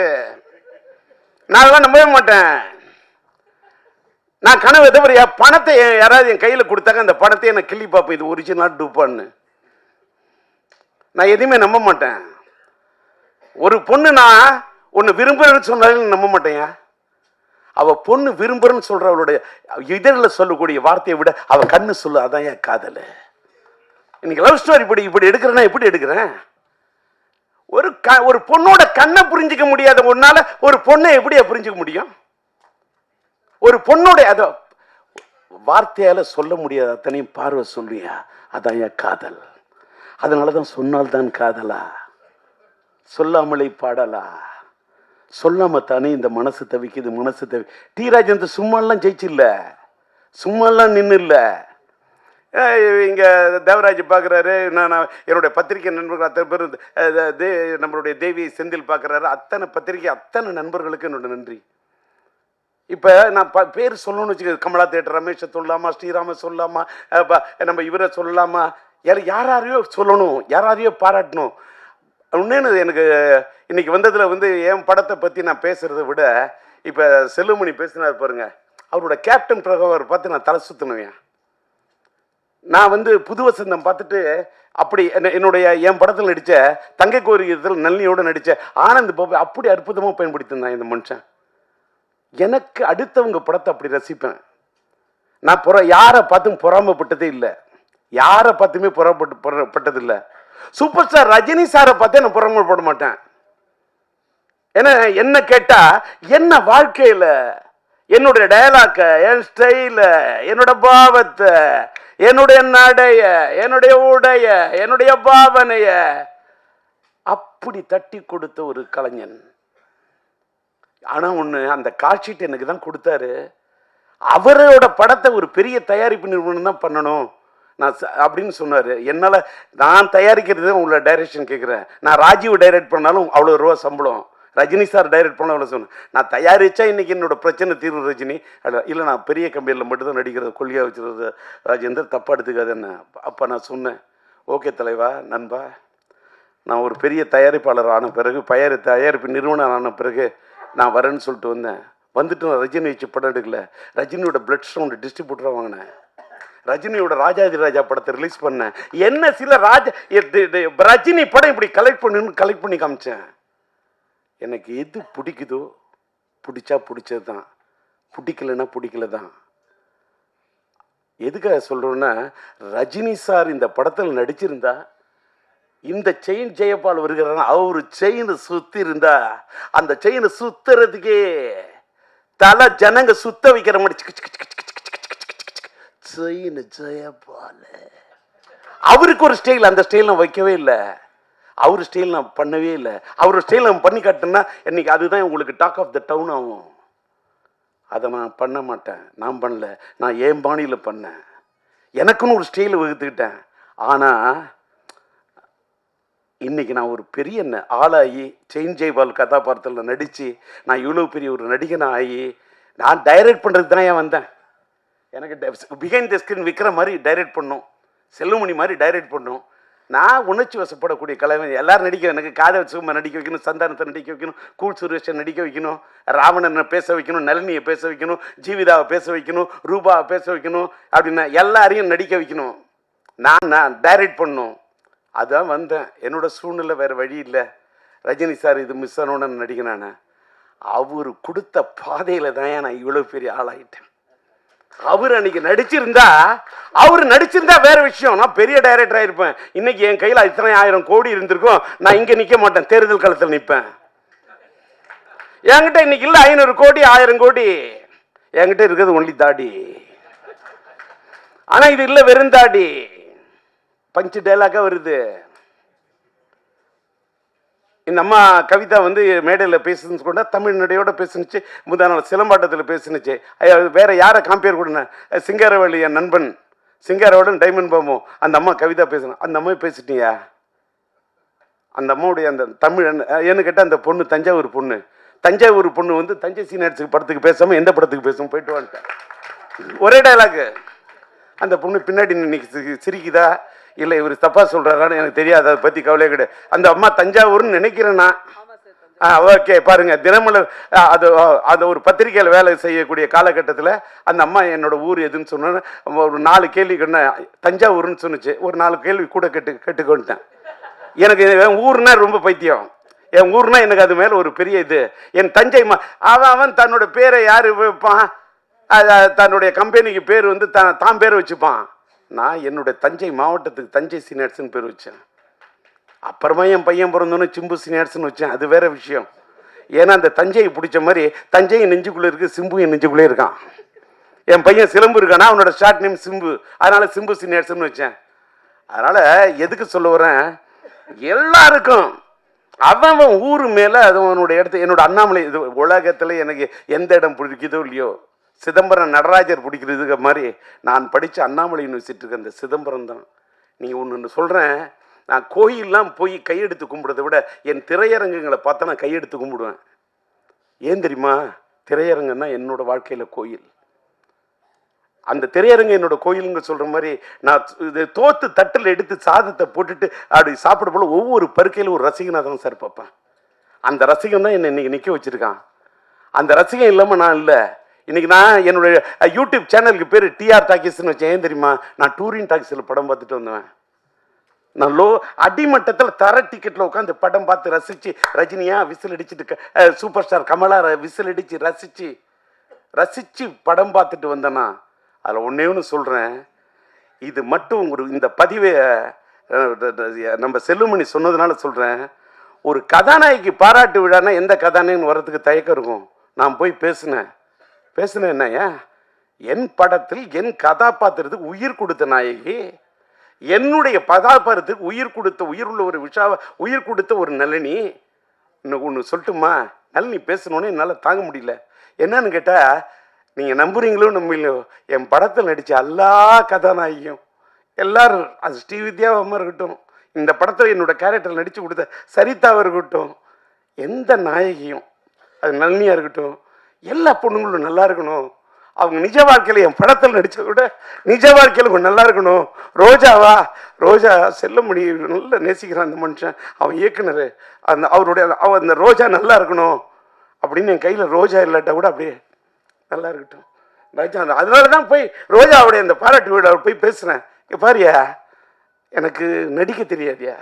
நான் நம்பவே மாட்டேன். நான் கனவு எதவரையா பணத்தை யாராவது என் கையில் கொடுத்தாங்க, அந்த பணத்தை நான் கிள்ளி பார்ப்பேன், இது ஒரிஜினல் டூப்பான்னு. நான் எதுவுமே நம்ப மாட்டேன். ஒரு பொண்ணு நான் ஒன்று விரும்புறேன்னு சொன்னாலும் நம்ப மாட்டேன். அவ பொண்ணு விரும்புறேன்னு சொல்ற அவளுடைய இதழில் சொல்லக்கூடிய வார்த்தையை விட அவ கண்ணு சொல்லு, அதான் என் காதல். இன்னைக்கு லவ் ஸ்டோரி இப்படி எடுக்கிறேன்னா எப்படி எடுக்கிறேன்? ஒரு பொண்ணோட கண்ணை புரிஞ்சிக்க முடியாத ஒன்னால ஒரு பொண்ணை எப்படியா புரிஞ்சிக்க முடியும்? ஒரு பொண்ணோட அத வார்த்தையால சொல்ல முடியாத அத்தனையும் பார்வை சொல்லியா, அதான் என் காதல். அதனாலதான் சொன்னால்தான் காதலா, சொல்லாமலே பாடலா, சொல்லாம தானே இந்த மனசு தவிக்குது, மனசு தவி. டி ராஜேந்தர் சும்மாலாம் ஜெயிச்சில்ல, சும்மாலாம் நின்று இல்லை. இங்கே தேவராஜ் பார்க்குறாரு, நான் என்னுடைய பத்திரிகை நண்பர்கள் அத்தனை பேர், நம்மளுடைய தேவி செந்தில் பார்க்குறாரு, அத்தனை பத்திரிகை அத்தனை நண்பர்களுக்கு என்னோட நன்றி. இப்போ நான் பேர் சொல்லணும்னு வச்சுக்க, கமலா தேட்டர் ரமேஷை சொல்லலாமா, ஸ்ரீராம சொல்லலாமா, நம்ம இவரை சொல்லலாமா, யாரையோ சொல்லணும், யாரையோ பாராட்டணும். இன்னொன்று எனக்கு இன்னைக்கு வந்ததில் என் படத்தை பற்றி நான் பேசுகிறத விட இப்போ செல்லுமணி பேசினார் பாருங்க, அவரோட கேப்டன் பிரகவர் பார்த்து நான் தலை சுற்றினேன். நான் புது வசந்தம் பார்த்துட்டு அப்படி என் படத்தில் நடித்த தங்கை கோரிக்கையில் நல்லியோடு நடித்த ஆனந்த் பாபு அப்படி அற்புதமாக பயன்படுத்தியிருந்தான் இந்த மனுஷன். எனக்கு அடுத்தவங்க படத்தை அப்படி ரசிப்பேன் நான். யாரை பார்த்தும் பொறாமப்பட்டதே இல்லை, யாரை பார்த்துமே பொறாமப்பட்டதில்லை. சூப்பர் ஸ்டார் ரஜினி சாரை பார்த்தே நான் பொறாமப்பட மாட்டேன். ஏன்னா என்ன கேட்டா, என்ன வாழ்க்கையில என்னுடைய டயலாக்க, என் ஸ்டைல, என்னோட பாவத்தை, என்னுடைய நடைய, என்னுடைய உடைய, என்னுடைய பாவனைய அப்படி தட்டி கொடுத்த ஒரு கலைஞன். ஆனா ஒண்ணு, அந்த காட்சிட்டு எனக்கு தான் கொடுத்தாரு. அவரோட படத்தை ஒரு பெரிய தயாரிப்பு நிறுவனம் தான் பண்ணணும் நான் அப்படின்னு சொன்னாரு. என்னால நான் தயாரிக்கிறது உள்ள டைரக்ஷன் கேட்கிறேன். நான் ராஜீவ் டைரக்ட் பண்ணாலும் அவ்வளோ ரூபா சம்பளம், ரஜினி சார் டைரக்ட் பண்ண அவ்வளோ சொன்னேன். நான் தயாரிச்சா இன்னைக்கு என்னோட பிரச்சனை தீர்வு ரஜினி. இல்லை நான் பெரிய கம்பெனியில் மட்டும்தான் நடிக்கிறது, கொள்கையாக வச்சுருது ராஜேந்தர், தப்பா எடுத்துக்காது என்ன. அப்போ நான் சொன்னேன், ஓகே தலைவா, நண்பா, நான் ஒரு பெரிய தயாரிப்பாளர் ஆன பிறகு, தயாரிப்பு நிறுவனம் ஆன பிறகு நான் வரேன்னு சொல்லிட்டு வந்தேன். வந்துட்டு நான் ரஜினி வச்சு படம் எடுக்கல, ரஜினியோட பிளட் ஸ்டோன் டிஸ்ட்ரிபியூட்டராக வாங்கினேன். ரஜினியோட ராஜாதி ராஜா படத்தை ரிலீஸ் பண்ணேன். என்ன சில ரஜினி படம் இப்படி கலெக்ட் பண்ணி காமிச்சேன். எனக்கு எது பிடிக்குதோ, பிடிச்சா பிடிச்சது தான், பிடிக்கலன்னா பிடிக்கல தான். எதுக்காக சொல்றோன்னா, ரஜினி சார் இந்த படத்தில் நடிச்சிருந்தா, இந்த செயின் ஜெயபால் வருகிறார், அவரு செயின் சுத்தி இருந்தா, அந்த செயின் சுத்துறதுக்கே தலை ஜனங்க சுத்த வைக்கிற மாதிரி செயின் ஜெயபால். அவருக்கு ஒரு ஸ்டைல், அந்த ஸ்டைல் நான் வைக்கவே இல்லை. அவர் ஸ்டைல் நான் பண்ணவே இல்லை. அவர் ஸ்டைல் நான் பண்ணி காட்டினா இன்னைக்கு அதுதான் உங்களுக்கு டாக் ஆஃப் த டவுன் ஆகும். அதை நான் பண்ண மாட்டேன். நான் பண்ணல. நான் என் பாணியில் பண்ணேன். எனக்குன்னு ஒரு ஸ்டைலை வகுத்துக்கிட்டேன். ஆனால் இன்னைக்கு நான் ஒரு பெரிய ஆளாகி செயின் ஜெய்பால் கதாபாத்திரத்தில் நடித்து நான் இவ்வளோ பெரிய ஒரு நடிகனாக ஆகி நான் டைரக்ட் பண்ணுறதுக்கு தான் ஏன் வந்தேன். எனக்கு பிஹைண்ட் த ஸ்க்ரீன் விற்கிற மாதிரி டைரக்ட் பண்ணும், செல்லுமணி மாதிரி டைரக்ட் பண்ணும். நான் உணர்ச்சி வசப்படக்கூடிய கலைவன். எல்லாரும் நடிக்க, எனக்கு காதல் சும்மா நடிக்க வைக்கணும், சந்தானத்தை நடிக்க வைக்கணும், கூல் சுரேஷை நடிக்க வைக்கணும், ராவணனை பேச வைக்கணும், நளினியை பேச வைக்கணும், ஜீவிதாவை பேச வைக்கணும், ரூபாவை பேச வைக்கணும், அப்படின்னா எல்லாரையும் நடிக்க வைக்கணும். நான் டைரக்ட் பண்ணும். அதான் வந்தேன். என்னோட சூழ்நிலை வேறு வழி இல்லை. ரஜினி சார் இது மிஸ் ஆனோன்னு நடிக்கிறேன். அவர் கொடுத்த பாதையில் தான் நான் இவ்வளோ பெரிய ஆளாயிட்டேன். அவர் அன்னைக்கு நடிச்சிருந்தா வேற விஷயம். நான் பெரிய டைரக்டர் ஆயிருப்பேன். இன்னைக்கு என் கையில் இத்தனை 1000 கோடி இருந்திருக்கும். நான் இங்க நிக்க மாட்டேன், தேர்தல் காலத்தில் நிற்பேன். என்கிட்ட இன்னைக்கு இல்ல 500 கோடி 1000 கோடி. என்கிட்ட இருக்கிறது ஒன்லி தாடி. ஆனா இது இல்ல, வெறும் தாடி. பஞ்சு டைலாக்கா வருது. இந்த அம்மா கவிதா வந்து மேடையில் பேசுன்னு கொண்டா தமிழ்நடையோட பேசுனுச்சு. முதல் நாள் சிலம்பாட்டத்தில் பேசுனுச்சு. வேற யாரை காம்பேர் கொடுன? சிங்காரவேலி என் நண்பன் சிங்காரவேலன் டைமண்ட் பாமோ அந்த அம்மா கவிதா பேசணும். அந்த அம்மா பேசிட்டியா? அந்த அம்மாவுடைய அந்த தமிழ் ஏன்னு கேட்டால் அந்த பொண்ணு தஞ்சாவூர் பொண்ணு வந்து தஞ்சை சீனியர்ஸுக்கு படத்துக்கு பேசாமல் எந்த படத்துக்கு பேசும் போயிட்டு வந்துட்டேன். ஒரே டைலாக்கு. அந்த பொண்ணு பின்னாடி இன்னைக்கு சிரிக்குதா இல்லை இவர் தப்பா சொல்றாரான்னு எனக்கு தெரியாது. அதை பற்றி கவலையே கிடையாது. அந்த அம்மா தஞ்சாவூர்னு நினைக்கிறேன்னா ஓகே பாருங்க. தினமலர் அது ஒரு பத்திரிகையில் வேலை செய்யக்கூடிய காலகட்டத்தில் அந்த அம்மா என்னோட ஊர் எதுன்னு சொன்னோன்னு ஒரு 4 கேள்வி தஞ்சாவூர்னு சொன்னிச்சு. ஒரு 4 கேள்வி கூட கேட்டுக்கொண்டேன். எனக்கு என் ஊர்னா ரொம்ப பைத்தியம். என் ஊர்னா எனக்கு அது மேலே ஒரு பெரிய இது. என் தஞ்சை அவன் தன்னோட பேரை யார் வைப்பான்? தன்னுடைய கம்பெனிக்கு பேர் வந்து தான் பேரை வச்சுப்பான். நான் என்னுடைய தஞ்சை மாவட்டத்துக்கு தஞ்சை சீனியர்ஸ்ன்னு பேர் வச்சேன். அப்புறமா என் பையன் பிறந்தோன்னு சிம்பு சீனியர்ஸ்ன்னு வச்சேன். அது வேற விஷயம். ஏன்னா அந்த தஞ்சையை பிடிச்ச மாதிரி தஞ்சையும் நெஞ்சுக்குள்ளே இருக்கு, சிம்புவும் நெஞ்சுக்குள்ளே இருக்கான். என் பையன் சிலம்பு இருக்கானா, அவனோட ஷார்ட் நேம் சிம்பு. அதனால சிம்பு சீனியர்ஸ்ன்னு வச்சேன். அதனால எதுக்கு சொல்ல வரேன், எல்லாருக்கும் அவன் ஊர் மேலே அது அவனுடைய இடத்து. என்னோட அண்ணாமலை இது உலகத்தில் எனக்கு எந்த இடம் பிடிக்குதோ இல்லையோ, சிதம்பரம் நடராஜர் பிடிக்கிறதுக்கு மாதிரி நான் படித்த அண்ணாமலை யூனிவர்சிட்டிக்கு அந்த சிதம்பரம் தான். நீங்கள் ஒன்று சொல்கிறேன், நான் கோயிலெலாம் போய் கையெடுத்து கும்பிட்றதை விட என் திரையரங்குகளை பார்த்தா நான் கையெடுத்து கும்பிடுவேன். ஏன் தெரியுமா? திரையரங்குன்னா என்னோட வாழ்க்கையில் கோயில். அந்த திரையரங்கு என்னோட கோயிலுங்க சொல்கிற மாதிரி நான் இது தோத்து தட்டில் எடுத்து சாதத்தை போட்டுட்டு அப்படி சாப்பிட போல ஒவ்வொரு பருக்கையில் ஒரு ரசிகனாக தான் சார் பார்ப்பேன். அந்த ரசிகன் தான் என்னை இன்னைக்கு நிற்க வச்சுருக்கான். அந்த ரசிகன் இல்லாமல் நான் இல்லை. இன்னைக்கு நான் என்னுடைய யூடியூப் சேனலுக்கு பேர் டிஆர் டாக்கீஸ்ன்னு வச்சேன். ஏன் தெரியுமா? நான் டூரிங் டாக்கீஸில் படம் பார்த்துட்டு வந்தேன். நான் அடிமட்டத்தில் தர டிக்கெட்டில் உட்காந்து படம் பார்த்து ரசித்து, ரஜினியா விசில் அடிச்சுட்டு, சூப்பர் ஸ்டார் கமலா விசில் அடித்து ரசித்து படம் பார்த்துட்டு வந்தேன்னா அதில் ஒன்றே ஒன்று சொல்கிறேன். இது மட்டும் இந்த பதிவை நம்ம செல்லுமணி சொன்னதுனால சொல்கிறேன். ஒரு கதாநாயகி பாராட்டு விழான்னா எந்த கதாநாயகன் வர்றதுக்கு தயக்கம் இருக்கும். நான் போய் பேசினேன் என்னையா, என் படத்தில் என் கதாபாத்திரத்துக்கு உயிர் கொடுத்த நாயகி, என்னுடைய கதாபாத்திரத்துக்கு உயிர் கொடுத்த உயிருள்ள ஒரு விஷாவை உயிர் கொடுத்த ஒரு நளினி. இன்னும் ஒன்று சொல்லட்டுமா? நளினி பேசணுன்னு என்னால் தாங்க முடியல. என்னன்னு கேட்டால், நீங்கள் நம்புறீங்களோ நம்பலையோ, என் படத்தில் நடித்த எல்லா கதாநாயகியும் எல்லாரும், அது ஸ்ரீவித்யாவாக இருக்கட்டும், இந்த படத்தில் என்னோட கேரக்டர் நடித்து கொடுத்த சரிதாவாக இருக்கட்டும், எந்த நாயகியும், அது நளினியாக இருக்கட்டும், எல்லா பொண்ணுங்களும் நல்லா இருக்கணும். அவங்க நிஜ வாழ்க்கையில் என் படத்தில் நடித்ததை விட நிஜ வாழ்க்கையில் கொஞ்சம் நல்லா இருக்கணும். ரோஜா செல்லுமணி நல்லா நேசிக்கிறான் அந்த மனுஷன், அவன் இயக்குனர். அந்த ரோஜா நல்லா இருக்கணும் அப்படின்னு என் கையில் ரோஜா இல்லாட்டா கூட அப்படியே நல்லா இருக்கட்டும் ராஜா. அதனால தான் போய் ரோஜாவுடைய அந்த பாராட்டு விழாவில் போய் பேசுகிறேன். பாரியா, எனக்கு நடிக்க தெரியாதியா,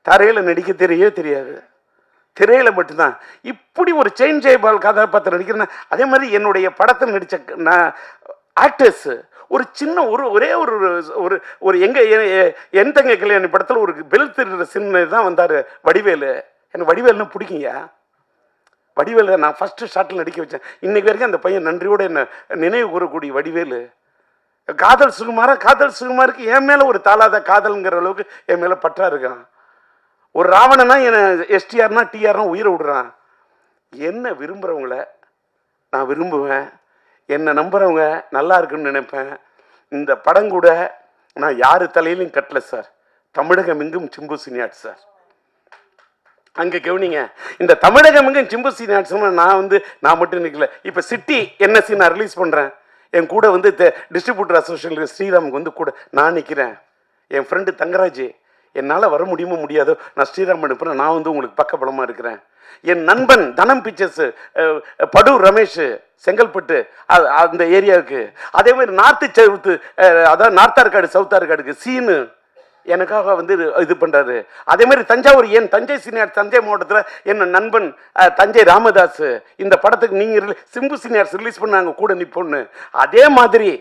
தரையில் நடிக்க தெரியாது, திரையில் மட்டும்தான். இப்படி ஒரு செயின் ஜெய்பால் கதாபாத்திரம் நடிக்கிறேன். அதே மாதிரி என்னுடைய படத்தில் நடித்த ஆக்டர்ஸ் ஒரு சின்ன ஒரே ஒரு என் தங்க கல்யாணி படத்தில் ஒரு பெல் திருடுற சின்ன தான் வந்தார் வடிவேலு. எனக்கு வடிவேலுன்னு பிடிக்குங்க. வடிவேலு நான் ஃபஸ்ட்டு ஷாட்டில் நடிக்க வச்சேன். இன்னைக்கு வரைக்கும் அந்த பையன் நன்றியோடு என்ன நினைவு கூறக்கூடிய வடிவேலு. காதல் சுகுமாருக்கு என் மேலே ஒரு தாளாத காதல்ங்கிற அளவுக்கு என் மேலே பற்றா இருக்கான். ஒரு ராவணனா என்ன எஸ்டிஆர்னா டிஆர்னா உயிரை விடுறான். என்ன விரும்புகிறவங்கள நான் விரும்புவேன், என்னை நம்புகிறவங்க நல்லா இருக்குன்னு நினைப்பேன். இந்த படம் கூட நான் யார் தலையிலும் கட்டல சார், தமிழகம் எங்கும் சிம்பு சினியாட் சார். அங்கே கவனிங்க, இந்த தமிழகம் எங்கும் சிம்பு சினியாட் நான் மட்டும் நிற்கல. இப்போ சிட்டி என்எஸ்சி நான் ரிலீஸ் பண்ணுறேன், என் கூட வந்து டிஸ்ட்ரிபியூட்டர் அசோசியேஷன் ஸ்ரீராமுக்கு வந்து கூட நான் நிற்கிறேன். என் ஃப்ரெண்டு தங்கராஜ், என்னால் வர முடியுமோ முடியாதோ நான் ஸ்ரீராம் அனுப்புகிறேன், நான் வந்து உங்களுக்கு பக்கபலமாக இருக்கிறேன். என் நண்பன் தனம் பிக்சர்ஸ் படு ரமேஷ் செங்கல்பட்டு அந்த ஏரியாவுக்கு, அதே மாதிரி நார்த்து சவுத்து, அதாவது நார்த் ஆர்காடு சவுத் ஆர்காடுக்கு சீனு எனக்காக வந்து இது பண்ணுறாரு. அதே மாதிரி தஞ்சாவூர், என் தஞ்சை சீனியார் தஞ்சை மாவட்டத்தில் என் நண்பன் தஞ்சை ராமதாஸ், இந்த படத்துக்கு நீங்கள் சிம்பு சீனியார்ஸ் ரிலீஸ் பண்ணாங்க கூட நிற்போன்னு. அதே மாதிரி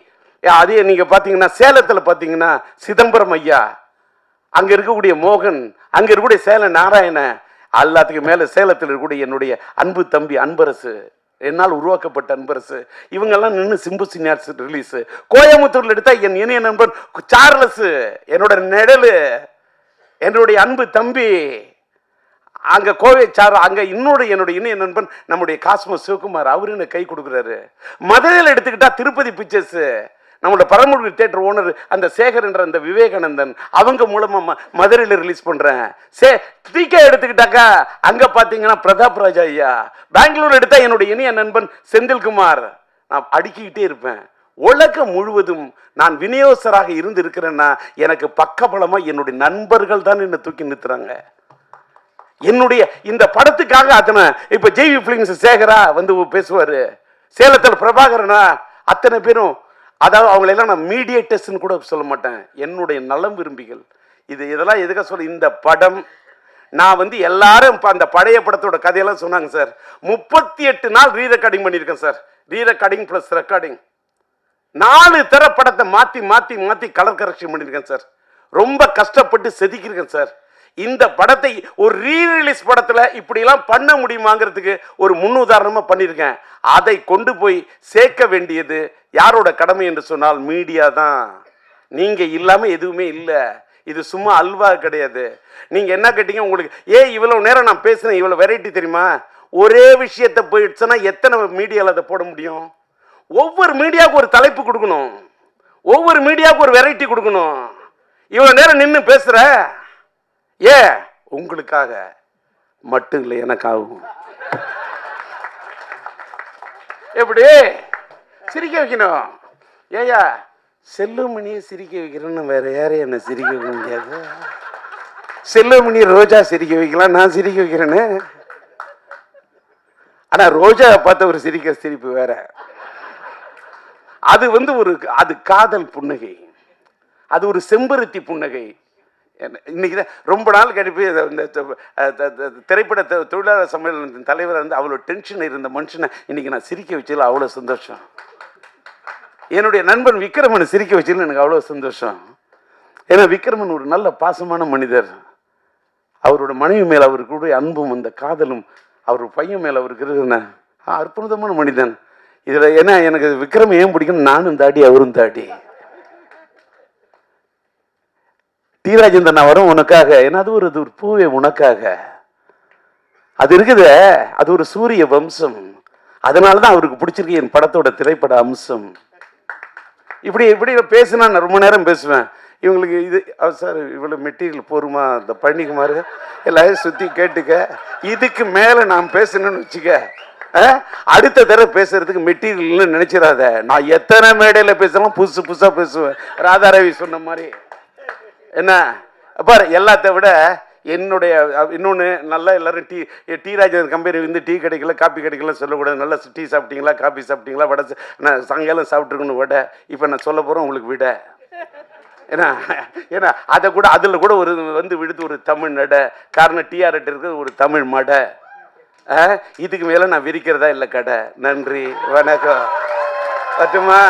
அதே நீங்கள் பார்த்தீங்கன்னா சேலத்தில் பார்த்தீங்கன்னா சிதம்பரம் ஐயா, அங்கே இருக்கக்கூடிய மோகன், அங்கே இருக்கக்கூடிய சேலம் நாராயண, எல்லாத்துக்கும் மேலே சேலத்தில் இருக்கக்கூடிய என்னுடைய அன்பு தம்பி அன்பரசு, என்னால் உருவாக்கப்பட்ட அன்பரசு, இவங்கெல்லாம் நின்று சிம்பு சினியார்ஸ் ரிலீஸ். கோயம்புத்தூர்ல எடுத்தா என் இணைய நண்பன் சார்லஸ், என்னோட நிழலு, என்னுடைய அன்பு தம்பி அங்க கோவை சார், அங்க என்னுடைய இணைய நண்பன் நம்முடைய காஸ்மோ சிவகுமார், அவரு எனக்கு கை கொடுக்குறாரு. மதுரையில் எடுத்துக்கிட்டா திருப்பதி பிக்சர்ஸ், நம்மளோட பரமக்குடி தியேட்டர் ஓனர் அந்த சேகர் என்ற அந்த விவேகானந்தன், அவங்க மூலமா மதுரையில் ரிலீஸ் பண்றேன். டிகே எடுத்துக்கிட்டாக்கா அங்க பாத்தீங்கன்னா பிரதாப் ராஜா ஐயா. பெங்களூர் எடுத்தா என்னுடைய இணைய நண்பன் செந்தில்குமார். நான் அடுக்கிக்கிட்டே இருப்பேன். உலகம் முழுவதும் நான் விநியோகராக இருந்து இருக்கிறேன்னா எனக்கு பக்கபலமா என்னுடைய நண்பர்கள் தான் என்ன தூக்கி நிறுத்துறாங்க. என்னுடைய இந்த படத்துக்காக அத்தனை, இப்ப ஜேவி பிலிம்ஸ் சேகரா வந்து பேசுவாரு, சேலத்தில் பிரபாகரனா, அத்தனை பேரும், அதாவது அவங்களெல்லாம் நான் மீடியேட்டர்ஸ்ன்னு கூட சொல்ல மாட்டேன், என்னுடைய நலம் விரும்பிகள். இதெல்லாம் எதுக்காக சொல்ல, இந்த படம் நான் வந்து எல்லாரும் அந்த பழைய படத்தோட கதையெல்லாம் சொன்னாங்க சார். 38 நாள் ரீ ரெக்கார்டிங் பண்ணியிருக்கேன் சார். ரீ ரெக்கார்டிங் ப்ளஸ் ரெக்கார்டிங் 4 தர படத்தை மாற்றி மாற்றி மாற்றி கலர் கரெக்ஷன் பண்ணியிருக்கேன் சார். ரொம்ப கஷ்டப்பட்டு செதுக்கியிருக்கேன் சார். இந்த படத்தை ஒரு ரீ ரிலீஸ் படத்துல இப்படிலாம் பண்ண முடியுமாங்கிறதுக்கு ஒரு முன்னுதாரணமா பண்ணியிருக்கேன். அதை கொண்டு போய் சேர்க்க வேண்டியது யாரோட கடமை என்று சொன்னால் மீடியா தான். நீங்க இல்லாம எதுவுமே இல்லை. இது சும்மா அல்வா கிடையாது. நீங்க என்ன கேட்டீங்க, உங்களுக்கு இவ்வளவு நேரம் நான் பேசுறேன், இவ்வளவு வெரைட்டி தெரியுமா? ஒரே விஷயத்தை போயிடுச்சுன்னா எத்தனை மீடியாவில் அதை போட முடியும்? ஒவ்வொரு மீடியாவுக்கு ஒரு தலைப்பு கொடுக்கணும், ஒவ்வொரு மீடியாவுக்கு ஒரு வெரைட்டி கொடுக்கணும். இவ்வளவு நேரம் நின்று பேசுற உங்களுக்காக மட்டும் இல்லை, எனக்காகும். எப்படி சிரிக்க வைக்கணும்? ஏயா செல்லுமணியை சிரிக்க வைக்கிறேன்னு வேற யாரையும் என்ன சிரிக்க வைக்க முடியாது. செல்லுமணி ரோஜா சிரிக்க வைக்கலாம், நான் சிரிக்க வைக்கிறேன்னு. ஆனா ரோஜா பார்த்த ஒரு சிரிப்பு வேற. அது வந்து அது காதல் புன்னகை, அது ஒரு செம்பருத்தி புன்னகை. இன்னைக்கு ரொம்ப நாள் கழிப்பு இந்த திரைப்பட தொழிலாளர் சம்மேளனத்தின் தலைவர் வந்து அவ்வளோ டென்ஷன் இருந்த மனுஷனை இன்னைக்கு நான் சிரிக்க வச்சதில் அவ்வளோ சந்தோஷம். என்னுடைய நண்பன் விக்ரமனை சிரிக்க வச்சதில் எனக்கு அவ்வளோ சந்தோஷம். ஏன்னா விக்ரமன் ஒரு நல்ல பாசமான மனிதர். அவரோட மனைவி மேல் அவருக்கு அன்பும் அந்த காதலும், அவர் பையன் மேல் அவருக்கு இருக்குன்னா அற்புதமான மனிதன். இதில் ஏன்னா எனக்கு விக்ரம் ஏன் பிடிக்கும், நானும் தாடி அவரும் தாடி. டி ராஜேந்திரன் வரும் உனக்காக, ஏன்னா அது ஒரு பூவே உனக்காக. அது இருக்குது, அது ஒரு சூரிய வம்சம். அதனாலதான் அவருக்கு பிடிச்சிருக்கு என் படத்தோட திரைப்பட அம்சம். இப்படி இப்படி பேசினா நான் ரொம்ப நேரம் பேசுவேன். இவங்களுக்கு இது சார் இவ்வளவு மெட்டீரியல் போருமா, இந்த பழனிக்குமார் எல்லாரும் சுத்தி கேட்டுக்க. இதுக்கு மேல நான் பேசணும்னு வச்சுக்க, அடுத்த தடவை பேசுறதுக்கு மெட்டீரியல்னு நினைச்சிடாத. நான் எத்தனை மேடையில பேசலாம், புதுசு புதுசா பேசுவேன். ராதாரவி சொன்ன மாதிரி என்ன பாரு, எல்லாத்த விட என்னுடைய இன்னொன்று நல்லா எல்லாரும் டி ராஜேந்திரன் கம்பெனி வந்து டீ கிடைக்கல காப்பி கிடைக்கல சொல்லக்கூடாது. நல்லா டீ சாப்பிட்டீங்களா, காப்பி சாப்பிட்டீங்களா, வடை நான் சாயங்காலம் சாப்பிட்ருக்கணும் வடை. இப்போ நான் சொல்ல போகிறேன் உங்களுக்கு விட. ஏன்னா அதை கூட அதில் கூட ஒரு வந்து விடுத்து ஒரு தமிழ் நடை. காரணம் டிஆர்எட் இருக்குது ஒரு தமிழ் மடை. இதுக்கு மேலே நான் விரிக்கிறதா இல்லை கடை. நன்றி, வணக்கம். பட்டுமா.